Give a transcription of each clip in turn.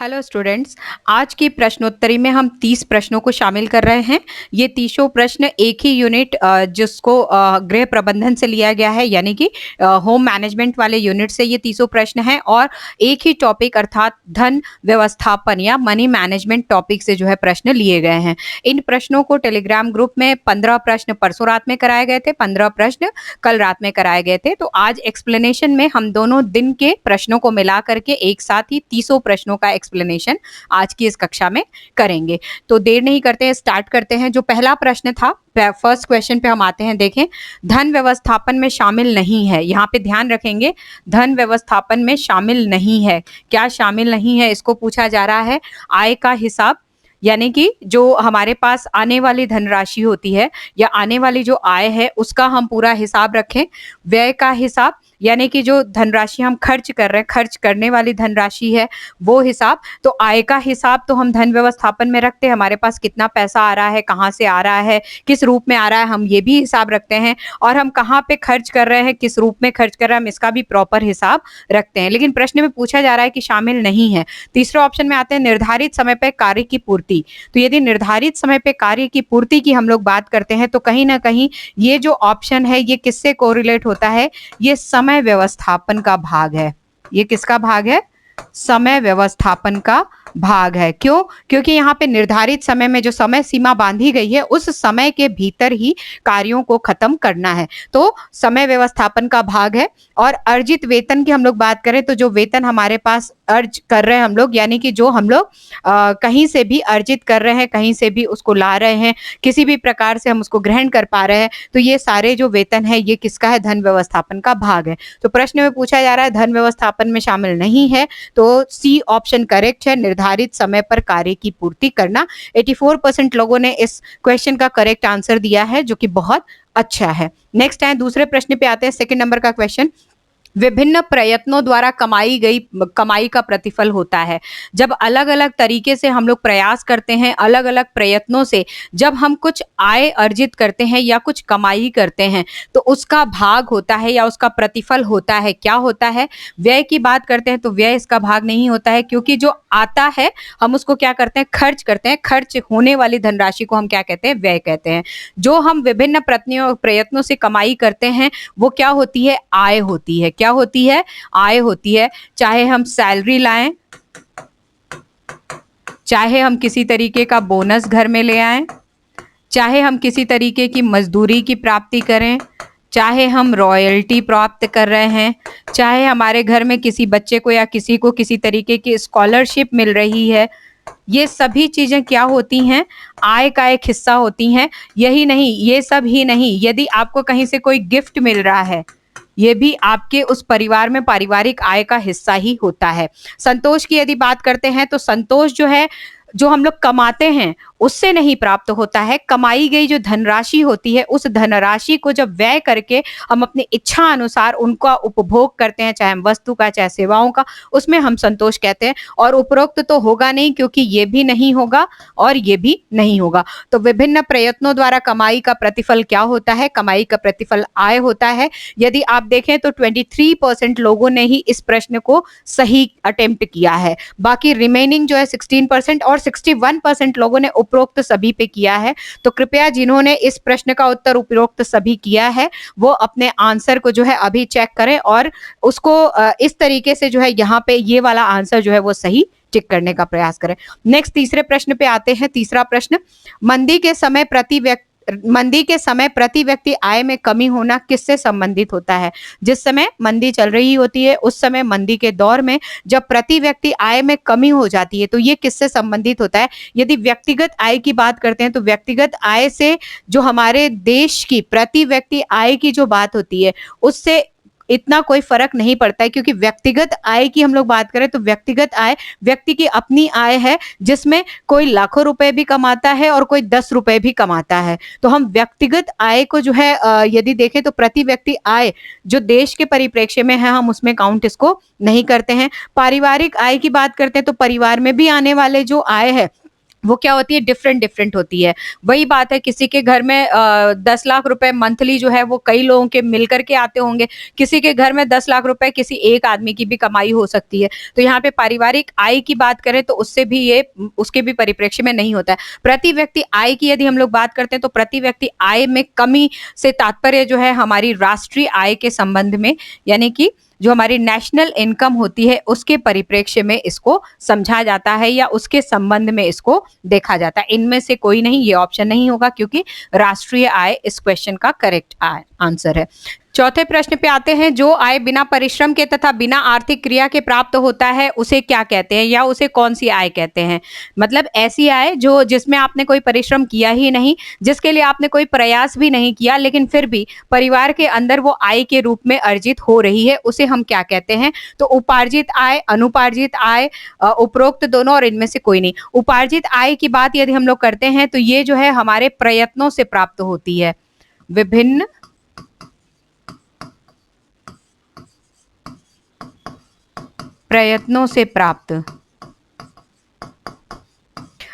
Hello students. आज की प्रश्नोत्तरी में हम 30 प्रश्नों को शामिल कर रहे हैं। ये 30 प्रश्न एक ही यूनिट जिसको गृह प्रबंधन से लिया गया है, यानी कि होम मैनेजमेंट वाले यूनिट से ये 30 प्रश्न हैं और एक ही टॉपिक अर्थात धन व्यवस्थापन या मनी मैनेजमेंट टॉपिक से जो है प्रश्न लिए गए हैं। इन प्रश्नों को टेलीग्राम ग्रुप में 15 प्रश्न परसों रात में कराए गए थे, 15 प्रश्न कल रात में कराए गए थे। तो आज एक्सप्लेनेशन में हम दोनों दिन के प्रश्नों को मिला करके एक साथ ही 30 प्रश्नों का एक्सप्लेनेशन आज की इस कक्षा में करेंगे। तो देर नहीं करते हैं, स्टार्ट करते हैं। जो पहला प्रश्न था, फर्स्ट क्वेश्चन पे हम आते हैं। देखें, धन व्यवस्थापन में शामिल नहीं है। यहाँ पे ध्यान रखेंगे, धन व्यवस्थापन में शामिल नहीं है। क्या शामिल नहीं है, इसको पूछा जा रहा है। आय का हिसाब, यानी कि जो हमारे पास आने वाली धनराशि होती है या आने वाली जो आय है उसका हम पूरा हिसाब रखें। व्यय का हिसाब, यानी कि जो धनराशि हम खर्च कर रहे हैं, खर्च करने वाली धनराशि है वो हिसाब। तो आय का हिसाब तो हम धन व्यवस्थापन में रखते हैं, हमारे पास कितना पैसा आ रहा है, कहाँ से आ रहा है, किस रूप में आ रहा है, हम ये भी हिसाब रखते हैं। और हम कहाँ पे खर्च कर रहे हैं, किस रूप में खर्च कर रहे हैं, हम इसका भी प्रॉपर हिसाब रखते हैं। लेकिन प्रश्न में पूछा जा रहा है कि शामिल नहीं है। तीसरे ऑप्शन में आते हैं, निर्धारित समय पर कार्य की पूर्ति। तो यदि निर्धारित समय पे कार्य की पूर्ति की हम लोग बात करते हैं तो कहीं ना कहीं ये जो ऑप्शन है ये किससे कोरिलेट होता है, ये समय व्यवस्थापन का भाग है। ये किसका भाग है? समय व्यवस्थापन का भाग है। क्यों? क्योंकि यहाँ पे निर्धारित समय में जो समय सीमा बांधी गई है उस समय के भीतर ही कार्यों को खत्म करना है, तो समय व्यवस्थापन का भाग है। और अर्जित वेतन की हम लोग बात करें तो जो वेतन हमारे पास अर्ज कर रहे हैं हम लोग, यानी कि जो हम लोग कहीं से भी अर्जित कर रहे हैं, कहीं से भी उसको ला रहे हैं, किसी भी प्रकार से हम उसको ग्रहण कर पा रहे हैं, तो ये सारे जो वेतन है ये किसका है? धन व्यवस्थापन का भाग है। तो प्रश्न में पूछा जा रहा है धन व्यवस्थापन में शामिल नहीं है, तो सी ऑप्शन करेक्ट है, निर्धारित समय पर कार्य की पूर्ति करना। 84% लोगों ने इस क्वेश्चन का करेक्ट आंसर दिया है, जो कि बहुत अच्छा है। नेक्स्ट है, दूसरे प्रश्न पे आते हैं। सेकंड नंबर का क्वेश्चन, विभिन्न प्रयत्नों द्वारा कमाई का प्रतिफल होता है। जब अलग अलग तरीके से हम लोग प्रयास करते हैं, अलग अलग प्रयत्नों से जब हम कुछ आय अर्जित करते हैं या कुछ कमाई करते हैं तो उसका भाग होता है या उसका प्रतिफल होता है। क्या होता है? व्यय की बात करते हैं तो व्यय इसका भाग नहीं होता है, क्योंकि जो आता है हम उसको क्या करते हैं? खर्च करते हैं। खर्च होने वाली धनराशि को हम क्या कहते हैं? व्यय कहते हैं। जो हम विभिन्न प्रयत्नों से कमाई करते हैं वो क्या होती है? आय होती है। क्या होती है? आय होती है। चाहे हम सैलरी लाएं, चाहे हम किसी तरीके का बोनस घर में ले आएं, चाहे हम किसी तरीके की मजदूरी की प्राप्ति करें, चाहे हम रॉयल्टी प्राप्त कर रहे हैं, चाहे हमारे घर में किसी बच्चे को या किसी को किसी तरीके की स्कॉलरशिप मिल रही है, ये सभी चीजें क्या होती हैं? आय का एक हिस्सा होती हैं। यही नहीं, ये सब ही नहीं, यदि आपको कहीं से कोई गिफ्ट मिल रहा है ये भी आपके उस परिवार में पारिवारिक आय का हिस्सा ही होता है। संतोष की यदि बात करते हैं तो संतोष जो है, जो हम लोग कमाते हैं उससे नहीं प्राप्त होता है। कमाई गई जो धनराशि होती है उस धनराशि को जब व्यय करके हम अपनी इच्छा अनुसार उनका उपभोग करते हैं, चाहे वस्तु का चाहे सेवाओं का, उसमें हम संतोष कहते हैं। और उपरोक्त तो होगा नहीं, क्योंकि ये भी नहीं होगा और ये भी नहीं होगा। तो विभिन्न प्रयत्नों द्वारा कमाई का प्रतिफल क्या होता है? कमाई का प्रतिफल आय होता है। यदि आप देखें तो 23% लोगों ने ही इस प्रश्न को सही अटेम्प्ट किया है। बाकी रिमेनिंग जो है 16% और 61% लोगों ने उपरोक्त सभी पे किया है। तो कृपया जिन्होंने इस प्रश्न का उत्तर उपरोक्त सभी किया है वो अपने आंसर को जो है अभी चेक करें और उसको इस तरीके से जो है यहाँ पे ये वाला आंसर जो है वो सही टिक करने का प्रयास करें। नेक्स्ट तीसरे प्रश्न पे आते हैं। तीसरा प्रश्न, मंदी के समय प्रति व्यक्ति आय में कमी होना किससे संबंधित होता है? जिस समय मंदी चल रही होती है उस समय, मंदी के दौर में जब प्रति व्यक्ति आय में कमी हो जाती है तो ये किससे संबंधित होता है? यदि व्यक्तिगत आय की बात करते हैं तो व्यक्तिगत आय से जो हमारे देश की प्रति व्यक्ति आय की जो बात होती है उससे इतना कोई फर्क नहीं पड़ता है, क्योंकि व्यक्तिगत आय की हम लोग बात करें तो व्यक्तिगत आय व्यक्ति की अपनी आय है, जिसमें कोई लाखों रुपए भी कमाता है और कोई 10 रुपए भी कमाता है। तो हम व्यक्तिगत आय को जो है यदि देखें तो प्रति व्यक्ति आय जो देश के परिप्रेक्ष्य में है हम उसमें काउंट इसको नहीं करते हैं। पारिवारिक आय की बात करते हैं तो परिवार में भी आने वाले जो आय है वो क्या होती है, डिफरेंट डिफरेंट होती है। वही बात है, किसी के घर में 10 लाख रुपए मंथली जो है वो कई लोगों के मिल करके आते होंगे, किसी के घर में 10 लाख रुपए किसी एक आदमी की भी कमाई हो सकती है। तो यहाँ पे पारिवारिक आय की बात करें तो उससे भी ये उसके भी परिप्रेक्ष्य में नहीं होता है। प्रति व्यक्ति आय की यदि हम लोग बात करते हैं तो प्रति व्यक्ति आय में कमी से तात्पर्य जो है हमारी राष्ट्रीय आय के संबंध में, यानी कि जो हमारी नेशनल इनकम होती है उसके परिप्रेक्ष्य में इसको समझा जाता है या उसके संबंध में इसको देखा जाता है। इनमें से कोई नहीं, ये ऑप्शन नहीं होगा क्योंकि राष्ट्रीय आय इस क्वेश्चन का करेक्ट आंसर है। चौथे प्रश्न पे आते हैं, जो आय बिना परिश्रम के तथा बिना आर्थिक क्रिया के प्राप्त होता है उसे क्या कहते हैं या उसे कौन सी आय कहते हैं। मतलब ऐसी आय जो जिसमें आपने कोई परिश्रम किया ही नहीं, जिसके लिए आपने कोई प्रयास भी नहीं किया, लेकिन फिर भी परिवार के अंदर वो आय के रूप में अर्जित हो रही है, उसे हम क्या कहते हैं। तो उपार्जित आय, अनुपार्जित आय, उपरोक्त दोनों और इनमें से कोई नहीं। उपार्जित आय की बात यदि हम लोग करते हैं तो ये जो है हमारे प्रयत्नों से प्राप्त होती है, विभिन्न प्रयत्नों से प्राप्त,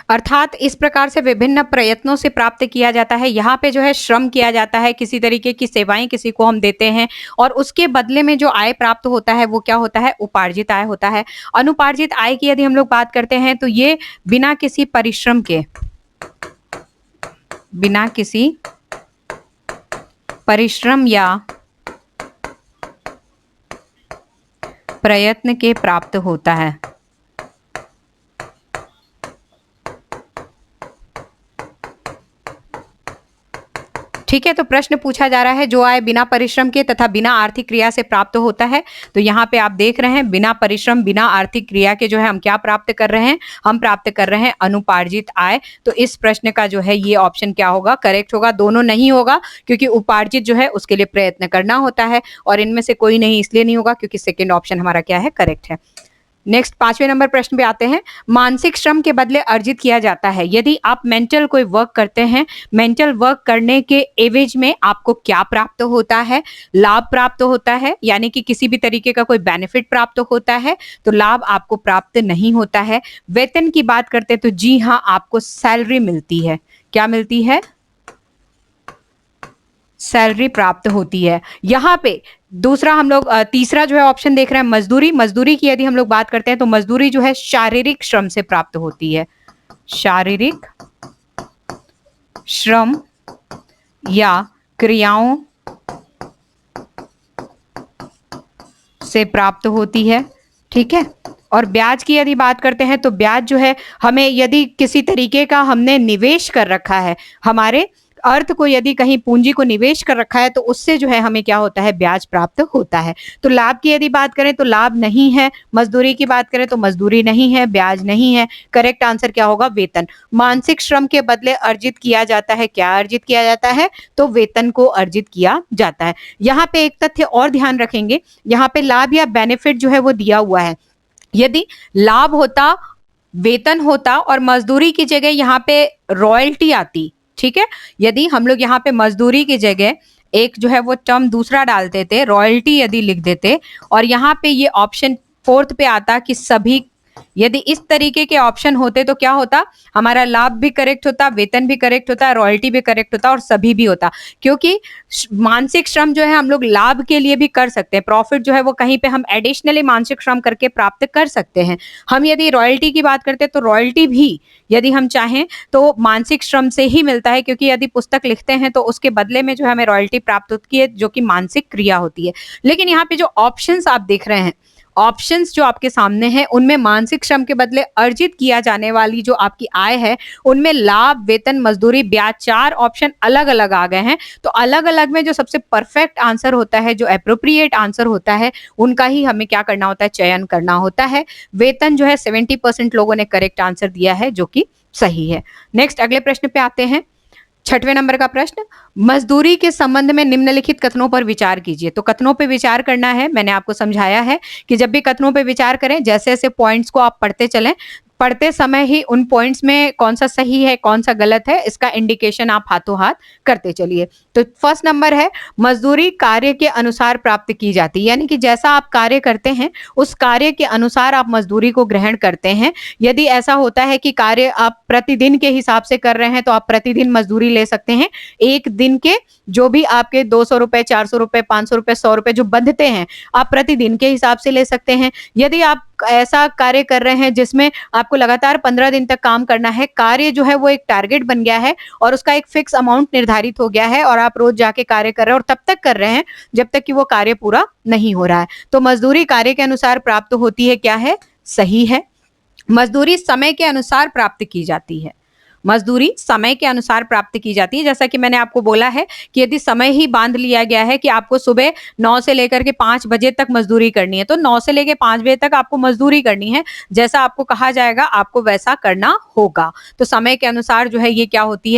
अर्थात इस प्रकार से विभिन्न प्रयत्नों से प्राप्त किया जाता है। यहाँ पे जो है श्रम किया जाता है, किसी तरीके की सेवाएं किसी को हम देते हैं और उसके बदले में जो आय प्राप्त होता है वो क्या होता है, उपार्जित आय होता है। अनुपार्जित आय की यदि हम लोग बात करते हैं तो ये बिना किसी परिश्रम के, बिना किसी परिश्रम या प्रयत्न के प्राप्त होता है। ठीक है, तो प्रश्न पूछा जा रहा है, जो आय बिना परिश्रम के तथा बिना आर्थिक क्रिया से प्राप्त होता है। तो यहाँ पे आप देख रहे हैं बिना परिश्रम बिना आर्थिक क्रिया के जो है हम क्या प्राप्त कर रहे हैं, हम प्राप्त कर रहे हैं अनुपार्जित आय। तो इस प्रश्न का जो है ये ऑप्शन क्या होगा, करेक्ट होगा। दोनों नहीं होगा क्योंकि उपार्जित जो है उसके लिए प्रयत्न करना होता है और इनमें से कोई नहीं इसलिए नहीं होगा क्योंकि सेकेंड ऑप्शन हमारा क्या है, करेक्ट है। नेक्स्ट 5वें नंबर प्रश्न पे आते हैं, मानसिक श्रम के बदले अर्जित किया जाता है। यदि आप मेंटल कोई वर्क करते हैं, मेंटल वर्क करने के एवज में आपको क्या प्राप्त होता है, लाभ प्राप्त होता है, यानी कि किसी भी तरीके का कोई बेनिफिट प्राप्त होता है। तो लाभ आपको प्राप्त नहीं होता है। वेतन की बात करते हैं तो जी हाँ, आपको सैलरी मिलती है। क्या मिलती है, सैलरी प्राप्त होती है। यहाँ पे दूसरा हम लोग तीसरा जो है ऑप्शन देख रहे हैं मजदूरी। मजदूरी की यदि हम लोग बात करते हैं तो मजदूरी जो है शारीरिक श्रम से प्राप्त होती है, शारीरिक श्रम या क्रियाओं से प्राप्त होती है। ठीक है, और ब्याज की यदि बात करते हैं तो ब्याज जो है हमें यदि किसी तरीके का हमने निवेश कर रखा है, हमारे अर्थ को यदि कहीं पूंजी को निवेश कर रखा है तो उससे जो है हमें क्या होता है, ब्याज प्राप्त होता है। तो लाभ की यदि बात करें तो लाभ नहीं है, मजदूरी की बात करें तो मजदूरी नहीं है, ब्याज नहीं है। करेक्ट आंसर क्या होगा, वेतन। मानसिक श्रम के बदले अर्जित किया जाता है, क्या अर्जित किया जाता है, तो वेतन को अर्जित किया जाता है। यहाँ पे एक तथ्य और ध्यान रखेंगे, यहाँ पे लाभ या बेनिफिट जो है वो दिया हुआ है। यदि लाभ होता, वेतन होता और मजदूरी की जगह यहाँ पे रॉयल्टी आती, ठीक है, यदि हम लोग यहाँ पे मजदूरी की जगह एक जो है वो टर्म दूसरा डाल देते, रॉयल्टी यदि लिख देते, और यहाँ पे ये ऑप्शन फोर्थ पे आता कि सभी, यदि इस तरीके के ऑप्शन होते तो क्या होता, हमारा लाभ भी करेक्ट होता, वेतन भी करेक्ट होता, रॉयल्टी भी करेक्ट होता और सभी भी होता। क्योंकि मानसिक श्रम जो है हम लोग लाभ के लिए भी कर सकते हैं, प्रॉफिट जो है वो कहीं पे हम एडिशनली मानसिक श्रम करके प्राप्त कर सकते हैं। हम यदि रॉयल्टी की बात करते हैं तो रॉयल्टी भी यदि हम चाहें तो मानसिक श्रम से ही मिलता है, क्योंकि यदि पुस्तक लिखते हैं तो उसके बदले में जो है हमें रॉयल्टी प्राप्त होती है, जो कि मानसिक क्रिया होती है। लेकिन यहाँ पे जो ऑप्शंस आप देख रहे हैं, ऑप्शंस जो आपके सामने हैं, उनमें मानसिक श्रम के बदले अर्जित किया जाने वाली जो आपकी आय है, उनमें लाभ, वेतन, मजदूरी, ब्याज, 4 ऑप्शन अलग अलग आ गए हैं। तो अलग अलग में जो सबसे परफेक्ट आंसर होता है, जो एप्रोप्रिएट आंसर होता है, उनका ही हमें क्या करना होता है, चयन करना होता है। वेतन जो है 70% लोगों ने करेक्ट आंसर दिया है, जो कि सही है। नेक्स्ट अगले प्रश्न पे आते हैं, 6वें नंबर का प्रश्न, मजदूरी के संबंध में निम्नलिखित कथनों पर विचार कीजिए। तो कथनों पे विचार करना है, मैंने आपको समझाया है कि जब भी कथनों पे विचार करें, जैसे जैसे पॉइंट्स को आप पढ़ते चलें, पढ़ते समय ही उन पॉइंट्स में कौन सा सही है, कौन सा गलत है, इसका इंडिकेशन आप हाथों हाथ करते चलिए। तो फर्स्ट नंबर है, मजदूरी कार्य के अनुसार प्राप्त की जाती है, यानी कि जैसा आप कार्य करते हैं उस कार्य के अनुसार आप मजदूरी को ग्रहण करते हैं। यदि ऐसा होता है कि कार्य आप प्रतिदिन के हिसाब से कर रहे हैं तो आप प्रतिदिन मजदूरी ले सकते हैं। एक दिन के जो भी आपके 200 रुपए, 400 रुपए, 500 रुपए, 100 रुपए जो बंधते हैं, आप प्रतिदिन के हिसाब से ले सकते हैं। यदि आप ऐसा कार्य कर रहे हैं जिसमें आपको लगातार 15 दिन तक काम करना है, कार्य जो है वो एक टारगेट बन गया है और उसका एक फिक्स अमाउंट निर्धारित हो गया है और आप रोज जाके कार्य कर रहे हैं और तब तक कर रहे हैं जब तक कि वो कार्य पूरा नहीं हो रहा है, तो मजदूरी कार्य के अनुसार प्राप्त होती है, क्या है, सही है। मजदूरी समय के अनुसार प्राप्त की जाती है। मजदूरी समय के अनुसार प्राप्त की जाती है। जैसा कि मैंने आपको बोला है कि यदि समय ही बांध लिया गया है कि आपको सुबह 9 से लेकर के 5 बजे तक मजदूरी करनी है, तो 9 से लेकर 5 बजे तक आपको मजदूरी करनी है। जैसा आपको कहा जाएगा आपको वैसा करना होगा। तो समय के अनुसार जो है ये क्या होती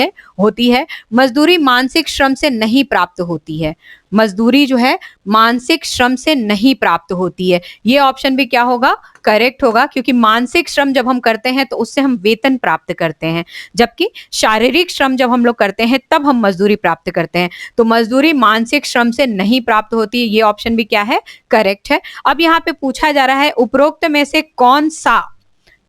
है। मजदूरी मानसिक श्रम से नहीं प्राप्त होती है। मजदूरी जो है मानसिक श्रम से नहीं प्राप्त होती है। ये ऑप्शन भी क्या होगा, करेक्ट होगा, क्योंकि मानसिक श्रम जब हम करते हैं तो उससे हम वेतन प्राप्त करते हैं, जबकि शारीरिक श्रम जब हम लोग करते हैं तब हम मजदूरी प्राप्त करते हैं। तो मजदूरी मानसिक श्रम से नहीं प्राप्त होती है, ये ऑप्शन भी क्या है, करेक्ट है। अब यहाँ पे पूछा जा रहा है उपरोक्त में से कौन सा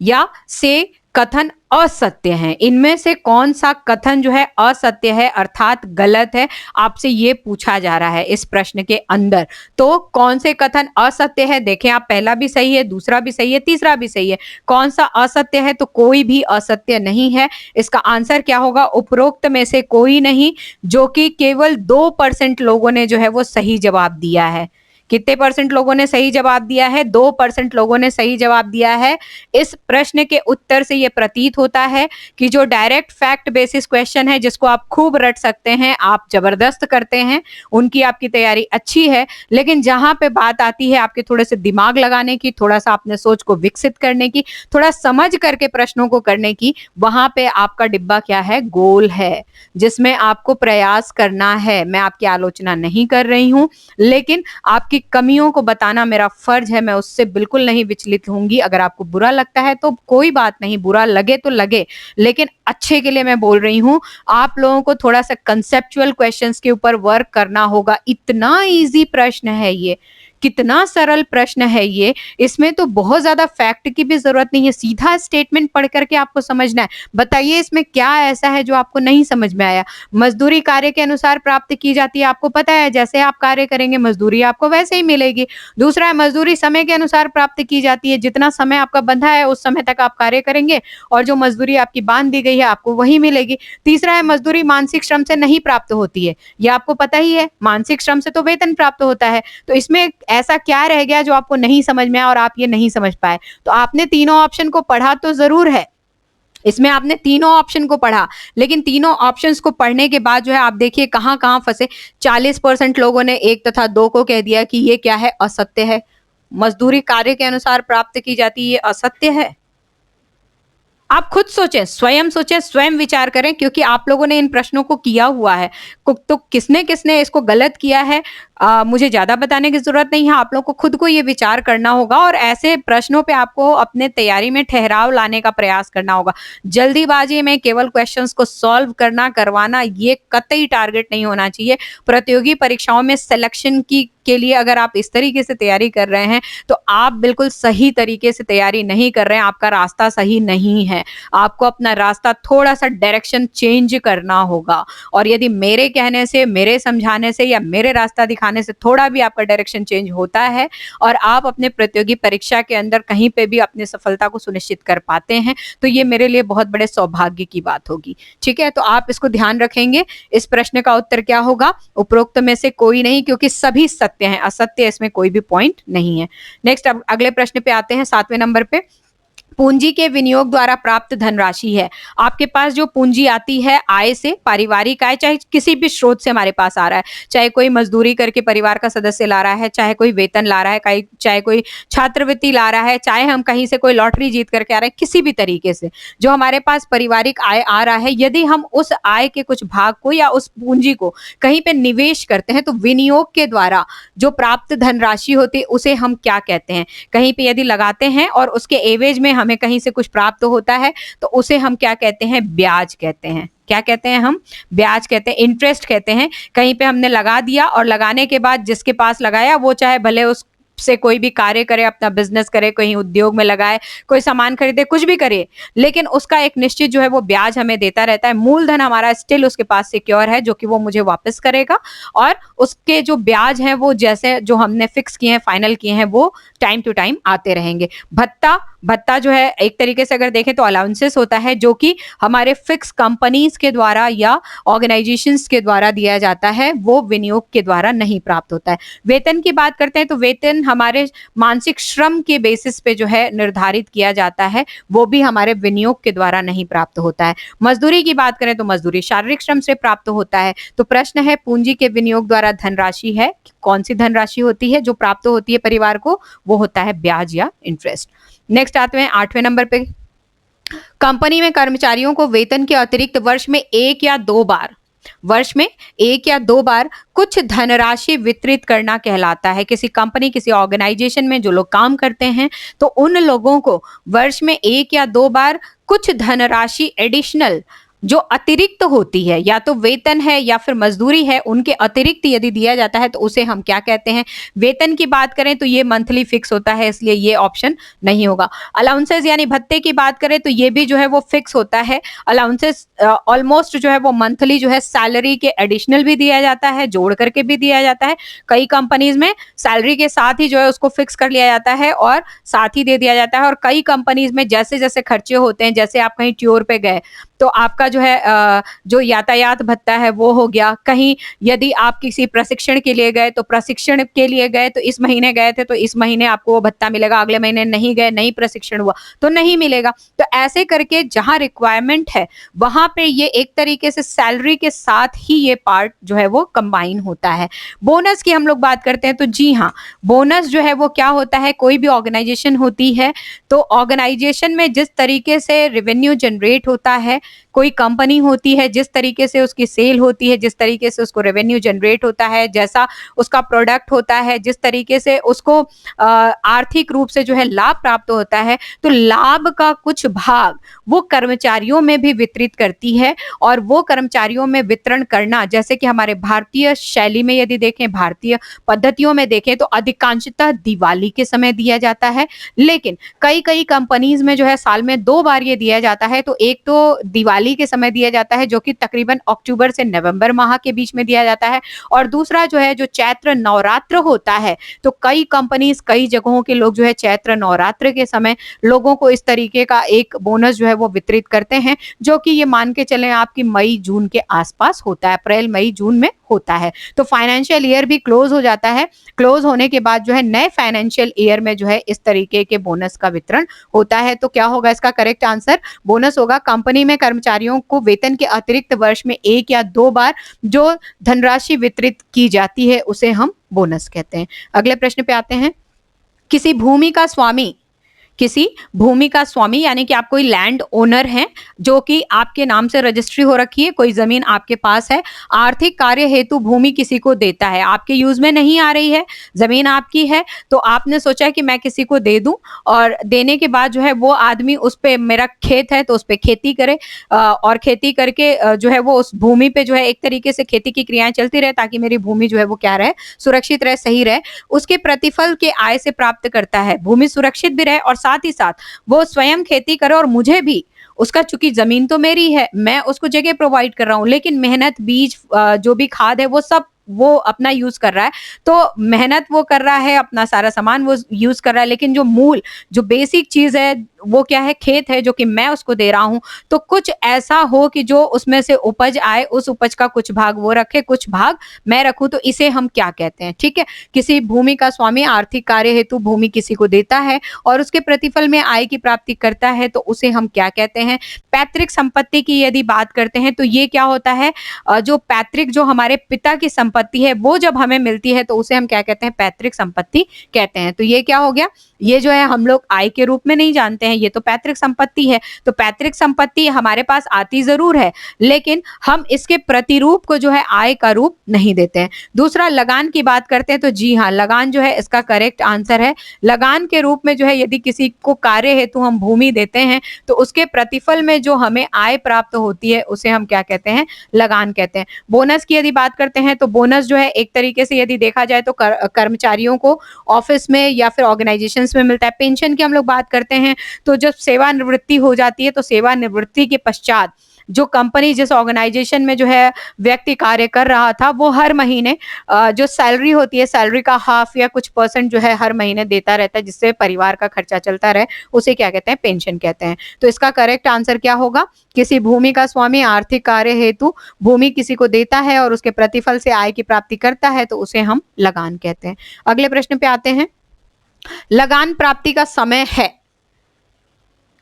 या से कथन असत्य है। इनमें से कौन सा कथन जो है असत्य है अर्थात गलत है, आपसे ये पूछा जा रहा है इस प्रश्न के अंदर। तो कौन से कथन असत्य है, देखें आप, पहला भी सही है, दूसरा भी सही है, तीसरा भी सही है। कौन सा असत्य है, तो कोई भी असत्य नहीं है। इसका आंसर क्या होगा, उपरोक्त में से कोई नहीं, जो कि केवल 2% लोगों ने जो है वो सही जवाब दिया है। कितने परसेंट लोगों ने सही जवाब दिया है, 2% लोगों ने सही जवाब दिया है। इस प्रश्न के उत्तर से यह प्रतीत होता है कि जो डायरेक्ट फैक्ट बेसिस क्वेश्चन है जिसको आप खूब रट सकते हैं, आप जबरदस्त करते हैं, उनकी आपकी तैयारी अच्छी है, लेकिन जहां पे बात आती है आपके थोड़े से दिमाग लगाने की, थोड़ा सा अपने सोच को विकसित करने की, थोड़ा समझ करके प्रश्नों को करने की, वहां पे आपका डिब्बा क्या है, गोल है, जिसमें आपको प्रयास करना है। मैं आपकी आलोचना नहीं कर रही हूं, लेकिन आपकी कमियों को बताना मेरा फर्ज है, मैं उससे बिल्कुल नहीं विचलित होंगी। अगर आपको बुरा लगता है तो कोई बात नहीं, बुरा लगे तो लगे, लेकिन अच्छे के लिए मैं बोल रही हूं। आप लोगों को थोड़ा सा कंसेप्चुअल क्वेश्चंस के ऊपर वर्क करना होगा। इतना इजी प्रश्न है ये, कितना सरल प्रश्न है ये, इसमें तो बहुत ज्यादा फैक्ट की भी जरूरत नहीं है, सीधा स्टेटमेंट पढ़ करके आपको समझना है। बताइए इसमें क्या ऐसा है जो आपको नहीं समझ में आया। मजदूरी कार्य के अनुसार प्राप्त की जाती है, आपको पता है, जैसे आप कार्य करेंगे मजदूरी आपको वैसे ही मिलेगी। दूसरा है मजदूरी समय के अनुसार प्राप्त की जाती है, जितना समय आपका बंधा है उस समय तक आप कार्य करेंगे और जो मजदूरी आपकी बांध दी गई है आपको वही मिलेगी। तीसरा है मजदूरी मानसिक श्रम से नहीं प्राप्त होती है, ये आपको पता ही है, मानसिक श्रम से तो वेतन प्राप्त होता है। तो इसमें ऐसा क्या रह गया जो आपको नहीं समझ में आया और आप ये नहीं समझ पाए। तो आपने तीनों ऑप्शन को पढ़ा तो जरूर है, इसमें आपने तीनों ऑप्शन को पढ़ा, लेकिन तीनों ऑप्शंस को पढ़ने के बाद जो है आप देखिए कहां कहां फंसे। 40% लोगों ने 1 तथा 2 को कह दिया कि ये क्या है, असत्य है। मजदूरी कार्य के अनुसार प्राप्त की जाती है, ये असत्य है। आप खुद सोचें, स्वयं विचार करें, क्योंकि आप लोगों ने इन प्रश्नों को किया हुआ है। तो किसने किसने इसको गलत किया है, मुझे ज्यादा बताने की जरूरत नहीं है, आप लोग को खुद को ये विचार करना होगा और ऐसे प्रश्नों पे आपको अपने तैयारी में ठहराव लाने का प्रयास करना होगा। जल्दीबाजी में केवल क्वेश्चंस को सॉल्व करवाना ये कतई टारगेट नहीं होना चाहिए। प्रतियोगी परीक्षाओं में सिलेक्शन के लिए अगर आप इस तरीके से तैयारी कर रहे हैं तो आप बिल्कुल सही तरीके से तैयारी नहीं कर रहे हैं, आपका रास्ता सही नहीं है। आपको अपना रास्ता थोड़ा सा डायरेक्शन चेंज करना होगा, और यदि मेरे कहने से, मेरे समझाने से या मेरे रास्ता दिखाने से थोड़ा भी आपका डायरेक्शन चेंज होता है और आप अपने प्रतियोगी परीक्षा के अंदर कहीं पे भी अपनी सफलता को सुनिश्चित कर पाते हैं, तो ये मेरे लिए बहुत बड़े सौभाग्य की बात होगी। ठीक है, तो आप इसको ध्यान रखेंगे। इस प्रश्न का उत्तर क्या होगा, उपरोक्त में से कोई नहीं, क्योंकि सभी सत्य हैं, असत्य इसमें कोई भी पॉइंट नहीं है। नेक्स्ट, अब अगले प्रश्न पे आते हैं, 7वें नंबर पे। पूंजी के विनियोग द्वारा प्राप्त धनराशि है। आपके पास जो पूंजी आती है आय से, पारिवारिक आय, चाहे किसी भी स्रोत से हमारे पास आ रहा है, चाहे कोई मजदूरी करके परिवार का सदस्य ला रहा है, चाहे कोई वेतन ला रहा है, चाहे कोई छात्रवृत्ति ला रहा है, चाहे हम कहीं से कोई लॉटरी जीत करके आ रहे हैं, किसी भी तरीके से जो हमारे पास पारिवारिक आय आ रहा है, यदि हम उस आय के कुछ भाग को या उस पूंजी को कहीं पे निवेश करते हैं तो विनियोग के द्वारा जो प्राप्त धनराशि होती है उसे हम क्या कहते हैं। कहीं पे यदि लगाते हैं और उसके एवज में हमें कहीं से कुछ प्राप्त होता है तो उसे हम क्या कहते हैं, ब्याज कहते हैं। क्या कहते हैं हम, ब्याज कहते हैं, इंटरेस्ट कहते हैं। कहीं पे हमने लगा दिया और लगाने के बाद जिसके पास लगाया वो चाहे भले उस से कोई भी कार्य करे, अपना बिजनेस करे, कहीं उद्योग में लगाए, कोई सामान खरीदे, कुछ भी करे, लेकिन उसका एक निश्चित जो है वो ब्याज हमें देता रहता है। मूलधन हमारा स्टिल उसके पास सिक्योर है जो कि वो मुझे वापस करेगा, और उसके जो ब्याज हैं वो जैसे जो हमने फिक्स किए हैं, फाइनल किए हैं, वो टाइम टू टाइम आते रहेंगे। भत्ता, भत्ता जो है एक तरीके से अगर देखें तो अलाउंसेस होता है जो कि हमारे फिक्स कंपनीज के द्वारा या ऑर्गेनाइजेशंस के द्वारा दिया जाता है, वो विनियोग के द्वारा नहीं प्राप्त होता है। वेतन की बात करते हैं तो वेतन हमारे मानसिक श्रम के बेसिस पे जो है निर्धारित किया जाता है, वो भी हमारे विनियोग के द्वारा नहीं प्राप्त होता है। मजदूरी की बात करें तो मजदूरी शारीरिक श्रम से प्राप्त होता है। तो प्रश्न है, पूंजी के विनियोग द्वारा धनराशि है, कौन सी धनराशि होती है जो प्राप्त होती है परिवार को, वो होता है ब्याज या इंटरेस्ट। नेक्स्ट आते हैं 8वें नंबर पे, कंपनी में कर्मचारियों को वेतन के अतिरिक्त वर्ष में एक या दो बार कुछ धनराशि वितरित करना कहलाता है। किसी कंपनी, किसी ऑर्गेनाइजेशन में जो लोग काम करते हैं तो उन लोगों को वर्ष में एक या दो बार कुछ धनराशि एडिशनल जो अतिरिक्त होती है, या तो वेतन है या फिर मजदूरी है, उनके अतिरिक्त यदि दिया जाता है तो उसे हम क्या कहते हैं। वेतन की बात करें तो ये मंथली फिक्स होता है, इसलिए ये ऑप्शन नहीं होगा। अलाउंसेस यानी भत्ते की बात करें तो ये भी जो है वो फिक्स होता है। अलाउंसेस ऑलमोस्ट जो है वो मंथली जो है सैलरी के एडिशनल भी दिया जाता है, जोड़ करके भी दिया जाता है। कई कंपनीज में सैलरी के साथ ही जो है उसको फिक्स कर लिया जाता है और साथ ही दे दिया जाता है, और कई कंपनीज में जैसे जैसे खर्चे होते हैं, जैसे आप कहीं टूर पे गए तो आपका जो है जो यातायात भत्ता है वो हो गया। कहीं यदि आप किसी प्रशिक्षण के लिए गए तो प्रशिक्षण के लिए गए तो इस महीने गए थे तो इस महीने आपको वो भत्ता मिलेगा, अगले महीने नहीं गए, नहीं प्रशिक्षण हुआ तो नहीं मिलेगा। तो ऐसे करके जहां रिक्वायरमेंट है वहां पे ये एक तरीके से सैलरी के साथ ही ये पार्ट जो है वो कंबाइन होता है। बोनस की हम लोग बात करते हैं तो जी हाँ, बोनस जो है वो क्या होता है, कोई भी ऑर्गेनाइजेशन होती है तो ऑर्गेनाइजेशन में जिस तरीके से रेवेन्यू जनरेट होता है, कोई कंपनी होती है जिस तरीके से उसकी सेल होती है, जिस तरीके से उसको रेवेन्यू जनरेट होता है, जैसा उसका प्रोडक्ट होता है, जिस तरीके से उसको आर्थिक रूप से जो है लाभ प्राप्त होता है, तो लाभ का कुछ भाग वो कर्मचारियों में भी वितरित करती है। और वो कर्मचारियों में वितरण करना, जैसे कि हमारे भारतीय शैली में यदि देखें, भारतीय पद्धतियों में देखें तो अधिकांशतः दिवाली के समय दिया जाता है, लेकिन कई कई कंपनीज में जो है साल में 2 बार ये दिया जाता है। तो एक तो दिवाली के समय दिया जाता है जो कि तकरीबन अक्टूबर से नवंबर माह के बीच में दिया जाता है, और दूसरा जो है जो चैत्र नवरात्र होता है, तो कई कंपनीज, कई जगहों के लोग जो है चैत्र नवरात्र के समय लोगों को इस तरीके का एक बोनस जो है वो वितरित करते हैं, जो कि ये मान के चलें आपकी मई जून के आसपास होता है, अप्रैल मई जून में होता है। तो फाइनेंशियल ईयर भी क्लोज हो जाता है, क्लोज होने के बाद जो है नए फाइनेंशियल ईयर में जो है इस तरीके के बोनस का वितरण होता है। तो क्या होगा इसका करेक्ट आंसर, बोनस होगा। कंपनी में कर्मचारियों को वेतन के अतिरिक्त वर्ष में 1 या 2 बार जो धनराशि वितरित की जाती है उसे हम बोनस कहते हैं। अगले प्रश्न पे आते हैं, किसी भूमि का स्वामी यानी कि आप कोई लैंड ओनर हैं जो कि आपके नाम से रजिस्ट्री हो रखी है, कोई जमीन आपके पास है, आर्थिक कार्य हेतु भूमि किसी को देता है, आपके यूज में नहीं आ रही है, जमीन आपकी है, तो आपने सोचा कि मैं किसी को दे दूं, और देने के बाद जो है वो आदमी उस पे, मेरा खेत है तो उस पे खेती करे, और खेती करके जो है वो उस भूमि पे जो है एक तरीके से खेती की क्रियाएं चलती रहे, ताकि मेरी भूमि जो है वो क्या रहे, सुरक्षित रहे, सही रहे। उसके प्रतिफल के आय से प्राप्त करता है, भूमि सुरक्षित भी रहे और साथ ही साथ वो स्वयं खेती करे, और मुझे भी उसका, चूंकि जमीन तो मेरी है, मैं उसको जगह प्रोवाइड कर रहा हूं, लेकिन मेहनत, बीज, जो भी खाद है वो सब वो अपना यूज कर रहा है। तो मेहनत वो कर रहा है, अपना सारा सामान वो यूज कर रहा है, लेकिन जो मूल, जो बेसिक चीज है वो क्या है, खेत है, जो कि मैं उसको दे रहा हूं। तो कुछ ऐसा हो कि जो उसमें से उपज आए, उस उपज का कुछ भाग वो रखे, कुछ भाग मैं रखूं, तो इसे हम क्या कहते हैं। ठीक है, किसी भूमि का स्वामी आर्थिक कार्य हेतु भूमि किसी को देता है और उसके प्रतिफल में आय की प्राप्ति करता है, तो उसे हम क्या कहते हैं। पैतृक संपत्ति की यदि बात करते हैं तो ये क्या होता है, जो पैतृक, जो हमारे पिता की संपत्ति है वो जब हमें मिलती है तो उसे हम क्या कहते हैं, पैतृक संपत्ति कहते हैं। तो ये क्या हो गया, ये जो है हम लोग आय के रूप में नहीं जानते हैं, हैं, ये तो पैतृक संपत्ति है। तो पैतृक संपत्ति हमारे पास आती ज़रूर है, लेकिन हम इसके प्रतिरूप को जो है आय का रूप नहीं देते हैं। दूसरा, लगान की बात करते हैं तो जी हाँ, लगान जो है इसका करेक्ट आंसर है। लगान के रूप में जो है यदि किसी को कार्य हेतु हम भूमि देते हैं तो उसके प्रतिफल में जो हमें आय प्राप्त होती है उसे हम क्या कहते हैं? लगान कहते हैं। बोनस की यदि बात करते हैं तो बोनस जो है एक तरीके से यदि देखा जाए तो कर्मचारियों को ऑफिस में या फिर ऑर्गेनाइजेशंस में मिलता है। पेंशन की हम लोग बात करते हैं तो जब सेवानिवृत्ति हो जाती है तो सेवानिवृत्ति के पश्चात जो कंपनी जिस ऑर्गेनाइजेशन में जो है व्यक्ति कार्य कर रहा था वो हर महीने जो सैलरी होती है, सैलरी का हाफ या कुछ परसेंट जो है हर महीने देता रहता है, जिससे परिवार का खर्चा चलता रहे, उसे क्या कहते हैं? पेंशन कहते हैं। तो इसका करेक्ट आंसर क्या होगा? किसी भूमि का स्वामी आर्थिक कार्य हेतु भूमि किसी को देता है और उसके प्रतिफल से आय की प्राप्ति करता है तो उसे हम लगान कहते हैं। अगले प्रश्न पे आते हैं। लगान प्राप्ति का समय है।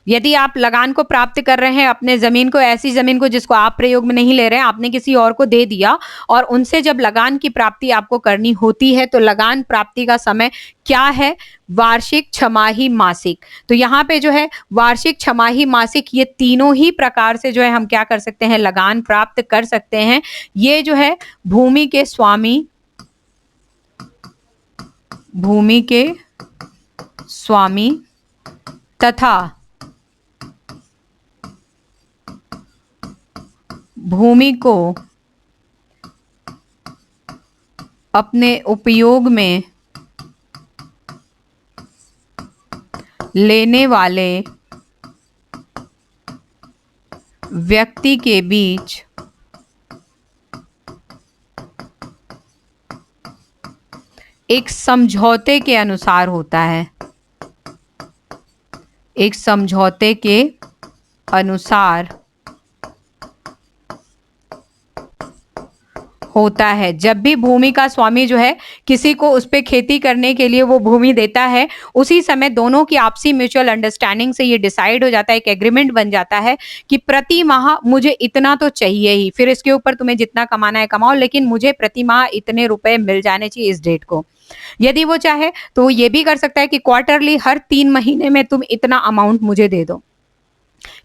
यदि आप लगान को प्राप्त कर रहे हैं अपने जमीन को, ऐसी जमीन को जिसको आप प्रयोग में नहीं ले रहे हैं, आपने किसी और को दे दिया और उनसे जब लगान की प्राप्ति आपको करनी होती है तो लगान प्राप्ति का समय क्या है? वार्षिक, छमाही, मासिक। तो यहाँ पे जो है वार्षिक, छमाही, मासिक, ये तीनों ही प्रकार से जो है हम क्या कर सकते हैं? लगान प्राप्त कर सकते हैं। ये जो है भूमि के स्वामी तथा भूमि को अपने उपयोग में लेने वाले व्यक्ति के बीच एक समझौते के अनुसार होता है। एक समझौते के अनुसार होता है। जब भी भूमि का स्वामी जो है किसी को उस पे खेती करने के लिए वो भूमि देता है, उसी समय दोनों की आपसी म्यूचुअल अंडरस्टैंडिंग से ये डिसाइड हो जाता है, एक एग्रीमेंट बन जाता है कि प्रति माह मुझे इतना तो चाहिए ही, फिर इसके ऊपर तुम्हें जितना कमाना है कमाओ, लेकिन मुझे प्रति माह इतने रुपए मिल जाने चाहिए इस डेट को। यदि वो चाहे तो ये भी कर सकता है कि क्वार्टरली हर 3 महीने में तुम इतना अमाउंट मुझे दे दो।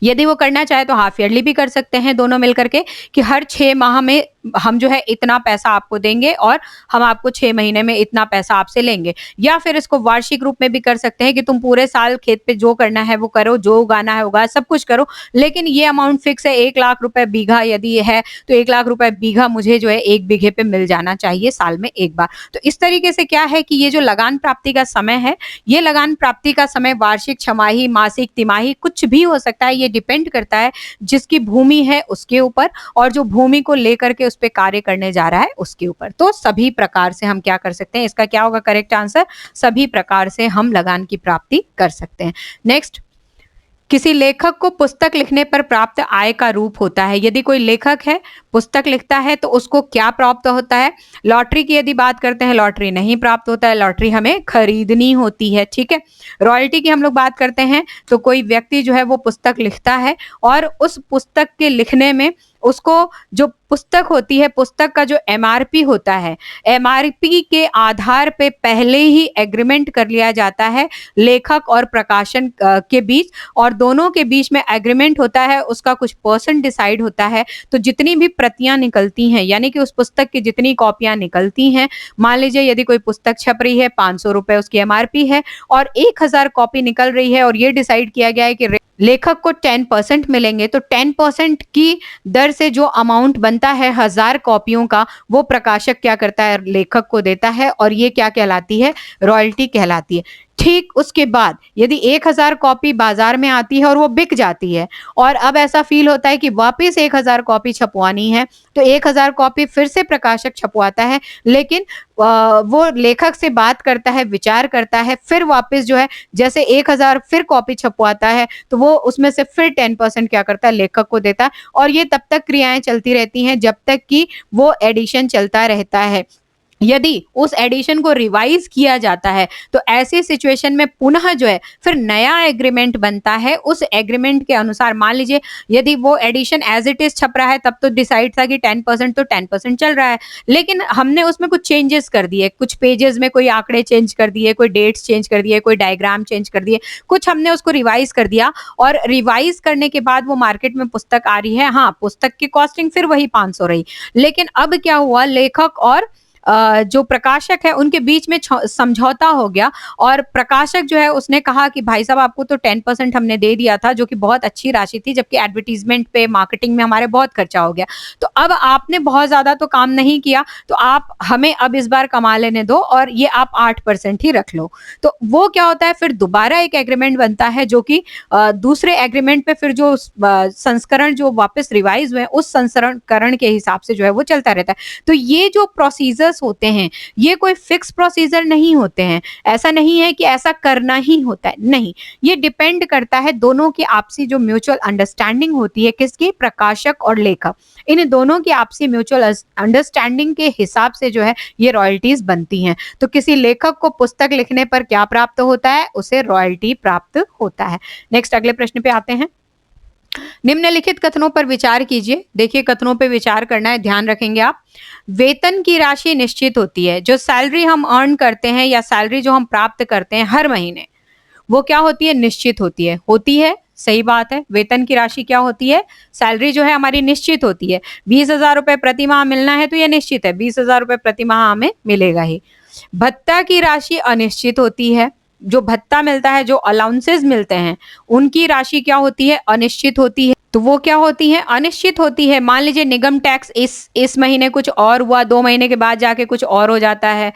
यदि वो करना चाहे तो हाफ ईयरली भी कर सकते हैं दोनों मिलकर के कि हर 6 माह में हम जो है इतना पैसा आपको देंगे और हम आपको 6 महीने में इतना पैसा आपसे लेंगे। या फिर इसको वार्षिक रूप में भी कर सकते हैं कि तुम पूरे साल खेत पे जो करना है वो करो, जो उगाना है उगाओ, सब कुछ करो, लेकिन ये अमाउंट फिक्स है, 1 लाख रुपए बीघा यदि ये है तो 1 लाख रुपए बीघा मुझे जो है 1 बीघे पे मिल जाना चाहिए साल में एक बार। तो इस तरीके से क्या है कि ये जो लगान प्राप्ति का समय है, ये लगान प्राप्ति का समय वार्षिक, छमाही, मासिक, तिमाही कुछ भी हो सकता है। ये डिपेंड करता है जिसकी भूमि है उसके ऊपर और जो भूमि को लेकर के उस पे कार्य करने जा रहा है उसके ऊपर। तो सभी प्रकार से हम क्या कर सकते हैं? इसका क्या होगा करेक्ट आंसर? सभी प्रकार से हम लगान की प्राप्ति कर सकते हैं। नेक्स्ट, किसी लेखक को पुस्तक लिखने पर प्राप्त आय का रूप होता है। यदि कोई लेखक है, पुस्तक लिखता है तो उसको क्या प्राप्त होता है? लॉटरी की यदि बात करते हैं, लॉटरी नहीं प्राप्त होता है, लॉटरी हमें खरीदनी होती है, ठीक है। रॉयल्टी की हम लोग बात करते हैं तो कोई व्यक्ति जो है वो पुस्तक लिखता है और उस पुस्तक के लिखने में उसको जो पुस्तक होती है, पुस्तक का जो एमआरपी होता है, एमआरपी के आधार पे पहले ही एग्रीमेंट कर लिया जाता है लेखक और प्रकाशन के बीच, और दोनों के बीच में एग्रीमेंट होता है, उसका कुछ परसेंट डिसाइड होता है। तो जितनी भी प्रतियां निकलती हैं, यानी कि उस पुस्तक की जितनी कॉपियां निकलती हैं, मान लीजिए यदि कोई पुस्तक छप रही है, 500 रुपए उसकी एमआरपी है और 1000 कॉपी निकल रही है और ये डिसाइड किया गया है कि लेखक को 10% मिलेंगे, तो 10% की दर से जो अमाउंट बनता है 1000 कॉपियों का, वो प्रकाशक क्या करता है? लेखक को देता है और ये क्या कहलाती है? रॉयल्टी कहलाती है। ठीक उसके बाद यदि 1000 कॉपी बाजार में आती है और वो बिक जाती है और अब ऐसा फील होता है कि वापस 1000 कॉपी छपवानी है, तो 1000 कॉपी फिर से प्रकाशक छपवाता है, लेकिन वो लेखक से बात करता है, विचार करता है, फिर वापस जो है जैसे 1000 फिर कॉपी छपवाता है तो वो उसमें से फिर 10% क्या करता है? लेखक को देता है। और ये तब तक क्रियाएं चलती रहती हैं जब तक कि वो एडिशन चलता रहता है। यदि उस एडिशन को रिवाइज किया जाता है तो ऐसी सिचुएशन में पुनः जो है फिर नया एग्रीमेंट बनता है। उस एग्रीमेंट के अनुसार मान लीजिए यदि वो एडिशन एज इट इज छप रहा है तब तो डिसाइड था कि 10% तो 10% चल रहा है, लेकिन हमने उसमें कुछ चेंजेस कर दिए, कुछ पेजेस में कोई आंकड़े चेंज कर दिए, कोई डेट्स चेंज कर दिए, कोई डायग्राम चेंज कर दिए, कुछ हमने उसको रिवाइज कर दिया और रिवाइज करने के बाद वो मार्केट में पुस्तक आ रही है। हाँ, पुस्तक की कॉस्टिंग फिर वही 500 रही, लेकिन अब क्या हुआ, लेखक और जो प्रकाशक है उनके बीच में समझौता हो गया और प्रकाशक जो है उसने कहा कि भाई साहब आपको तो 10% हमने दे दिया था जो कि बहुत अच्छी राशि थी, जबकि एडवर्टीजमेंट पे मार्केटिंग में हमारे बहुत खर्चा हो गया, तो अब आपने बहुत ज्यादा तो काम नहीं किया, तो आप हमें अब इस बार कमा लेने दो और ये आप 8% ही रख लो। तो वो क्या होता है, फिर दोबारा एक एग्रीमेंट बनता है जो कि दूसरे एग्रीमेंट पे फिर जो संस्करण जो वापस रिवाइज हुए उस संस्करण के हिसाब से जो है वो चलता रहता है। तो ये जो प्रोसीजर्स होते हैं ये कोई फिक्स प्रोसीजर नहीं होते हैं। ऐसा नहीं है कि ऐसा करना ही होता है, नहीं, ये डिपेंड करता है दोनों की आपसी जो म्यूचुअल अंडरस्टैंडिंग होती है, किसकी, प्रकाशक और लेखक, इन दोनों की आपसी म्यूचुअल अंडरस्टैंडिंग के हिसाब से जो है ये रॉयल्टीज बनती हैं। तो किसी लेखक को पुस्तक लिखने पर क्या प्राप्त होता है, उसे रॉयल्टी प्राप्त होता है। नेक्स्ट अगले प्रश्न पे आते हैं। निम्नलिखित कथनों पर विचार कीजिए। देखिए कथनों पर विचार करना है, ध्यान रखेंगे आप। वेतन की राशि निश्चित होती है, जो सैलरी हम अर्न करते हैं या सैलरी जो हम प्राप्त करते हैं हर महीने, वो क्या होती है, निश्चित होती है, सही बात है। वेतन की राशि क्या होती है, सैलरी जो है हमारी निश्चित होती है। 20,000 रुपए प्रति माह मिलना है तो यह निश्चित है, 20,000 रुपए प्रति माह हमें मिलेगा ही। भत्ता की राशि अनिश्चित होती है, जो भत्ता मिलता है, जो अलाउंसेस मिलते हैं, उनकी राशि क्या होती है, अनिश्चित होती है। तो वो क्या होती है, अनिश्चित होती है। मान लीजिए निगम टैक्स इस महीने कुछ और हुआ, 2 महीने के बाद जाके कुछ और हो जाता है।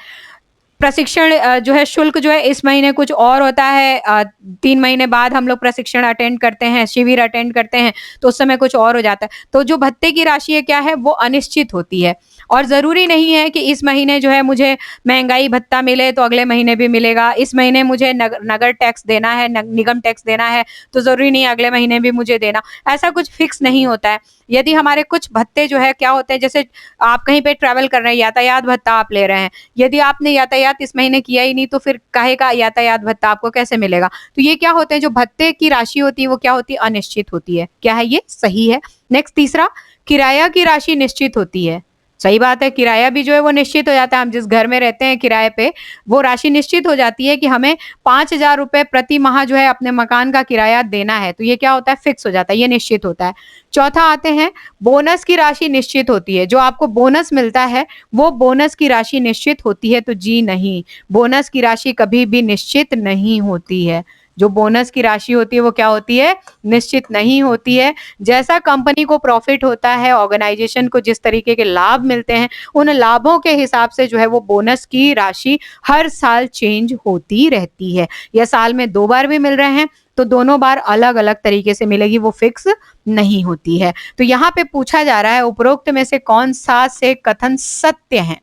प्रशिक्षण जो है शुल्क जो है इस महीने कुछ और होता है, 3 महीने बाद हम लोग प्रशिक्षण अटेंड करते हैं, शिविर अटेंड करते हैं, तो उस समय कुछ और हो जाता है। तो जो भत्ते की राशि है क्या है, वो अनिश्चित होती है और जरूरी नहीं है कि इस महीने जो है मुझे महंगाई भत्ता मिले तो अगले महीने भी मिलेगा। इस महीने मुझे नगर टैक्स देना है, निगम टैक्स देना है, तो जरूरी नहीं है अगले महीने भी मुझे देना, ऐसा कुछ फिक्स नहीं होता है। यदि हमारे कुछ भत्ते जो है क्या होते हैं, जैसे आप कहीं पे ट्रैवल कर रहे हैं, यातायात भत्ता आप ले रहे हैं, यदि आपने यातायात इस महीने किया ही नहीं तो फिर काहे का यातायात भत्ता आपको कैसे मिलेगा। तो ये क्या होते हैं, जो भत्ते की राशि होती है वो क्या होती है, अनिश्चित होती है। क्या है ये, सही है। नेक्स्ट तीसरा, किराया की राशि निश्चित होती है। सही बात है, किराया भी जो है वो निश्चित हो जाता है। हम जिस घर में रहते हैं किराए पे, वो राशि निश्चित हो जाती है कि हमें 5,000 रुपए प्रति माह जो है अपने मकान का किराया देना है, तो ये क्या होता है, फिक्स हो जाता है, ये निश्चित होता है। चौथा आते हैं, बोनस की राशि निश्चित होती है। जो आपको बोनस मिलता है वो बोनस की राशि निश्चित होती है, तो जी नहीं, बोनस की राशि कभी भी निश्चित नहीं होती है। जो बोनस की राशि होती है वो क्या होती है, निश्चित नहीं होती है। जैसा कंपनी को प्रॉफिट होता है, ऑर्गेनाइजेशन को जिस तरीके के लाभ मिलते हैं, उन लाभों के हिसाब से जो है वो बोनस की राशि हर साल चेंज होती रहती है। या साल में 2 बार भी मिल रहे हैं तो दोनों बार अलग अलग तरीके से मिलेगी, वो फिक्स नहीं होती है। तो यहाँ पे पूछा जा रहा है उपरोक्त में से कौन सा से कथन सत्य है।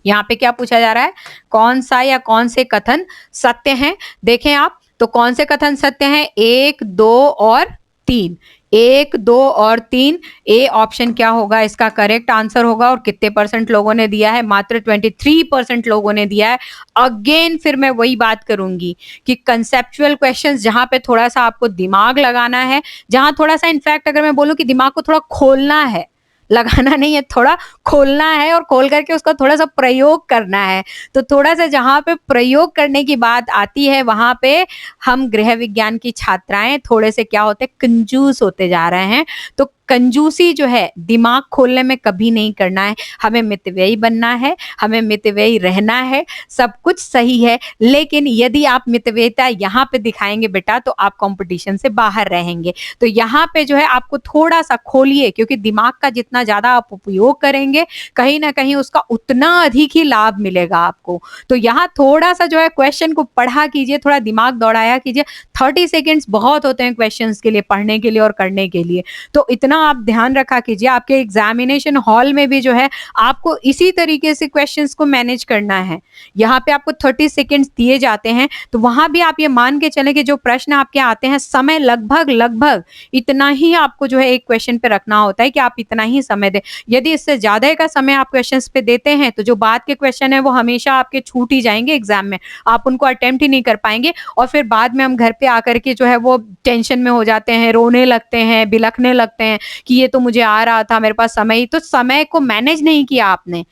यहाँ पे क्या पूछा जा रहा है, कौन सा या कौन से कथन सत्य हैं। देखें आप, तो कौन से कथन सत्य हैं, 1, 2 और 3। 1, 2 और 3, ए ऑप्शन क्या होगा, इसका करेक्ट आंसर होगा। और कितने परसेंट लोगों ने दिया है, मात्र 23% लोगों ने दिया है। अगेन फिर मैं वही बात करूंगी कि कंसेप्चुअल क्वेश्चंस जहां पे थोड़ा सा आपको दिमाग लगाना है, जहां थोड़ा सा इनफैक्ट अगर मैं बोलूं कि दिमाग को थोड़ा खोलना है, लगाना नहीं है, थोड़ा खोलना है और खोल करके उसका थोड़ा सा प्रयोग करना है। तो थोड़ा सा जहाँ पे प्रयोग करने की बात आती है वहां पे हम गृह विज्ञान की छात्राएं थोड़े से क्या होते हैं, कंजूस होते जा रहे हैं। तो कंजूसी जो है दिमाग खोलने में कभी नहीं करना है। हमें मितव्ययी बनना है, हमें मितव्ययी रहना है, सब कुछ सही है, लेकिन यदि आप मितव्ययिता यहाँ पे दिखाएंगे बेटा तो आप कंपटीशन से बाहर रहेंगे। तो यहाँ पे जो है आपको थोड़ा सा खोलिए, क्योंकि दिमाग का जितना ज्यादा आप उपयोग करेंगे कहीं ना कहीं उसका उतना अधिक ही लाभ मिलेगा आपको। तो यहाँ थोड़ा सा जो है क्वेश्चन को पढ़ा कीजिए, थोड़ा दिमाग दौड़ाया कीजिए। 30 सेकेंड्स बहुत होते हैं क्वेश्चंस के लिए, पढ़ने के लिए और करने के लिए। तो इतना आप ध्यान रखा कीजिए, आपके एग्जामिनेशन हॉल में भी जो है आपको इसी तरीके से क्वेश्चंस को मैनेज करना है। यहाँ पे आपको 30 सेकेंड्स दिए जाते हैं, तो वहां भी आप ये मान के चलें कि जो प्रश्न आपके आते हैं, समय लगभग लगभग इतना ही आपको जो है एक क्वेश्चन पे रखना होता है कि आप इतना ही समय दें। यदि इससे ज्यादा का समय आप क्वेश्चंस पे देते हैं तो जो बाद के क्वेश्चन है वो हमेशा आपके छूट ही जाएंगे एग्जाम में, आप उनको अटेम्प्ट ही नहीं कर पाएंगे, और फिर बाद में हम घर पे आकर के जो है वो टेंशन में हो जाते हैं, रोने लगते हैं, बिलखने लगते हैं कि ये तो मुझे आ रहा था, मेरे पास समय ही, तो समय को मैनेज नहीं किया आपने।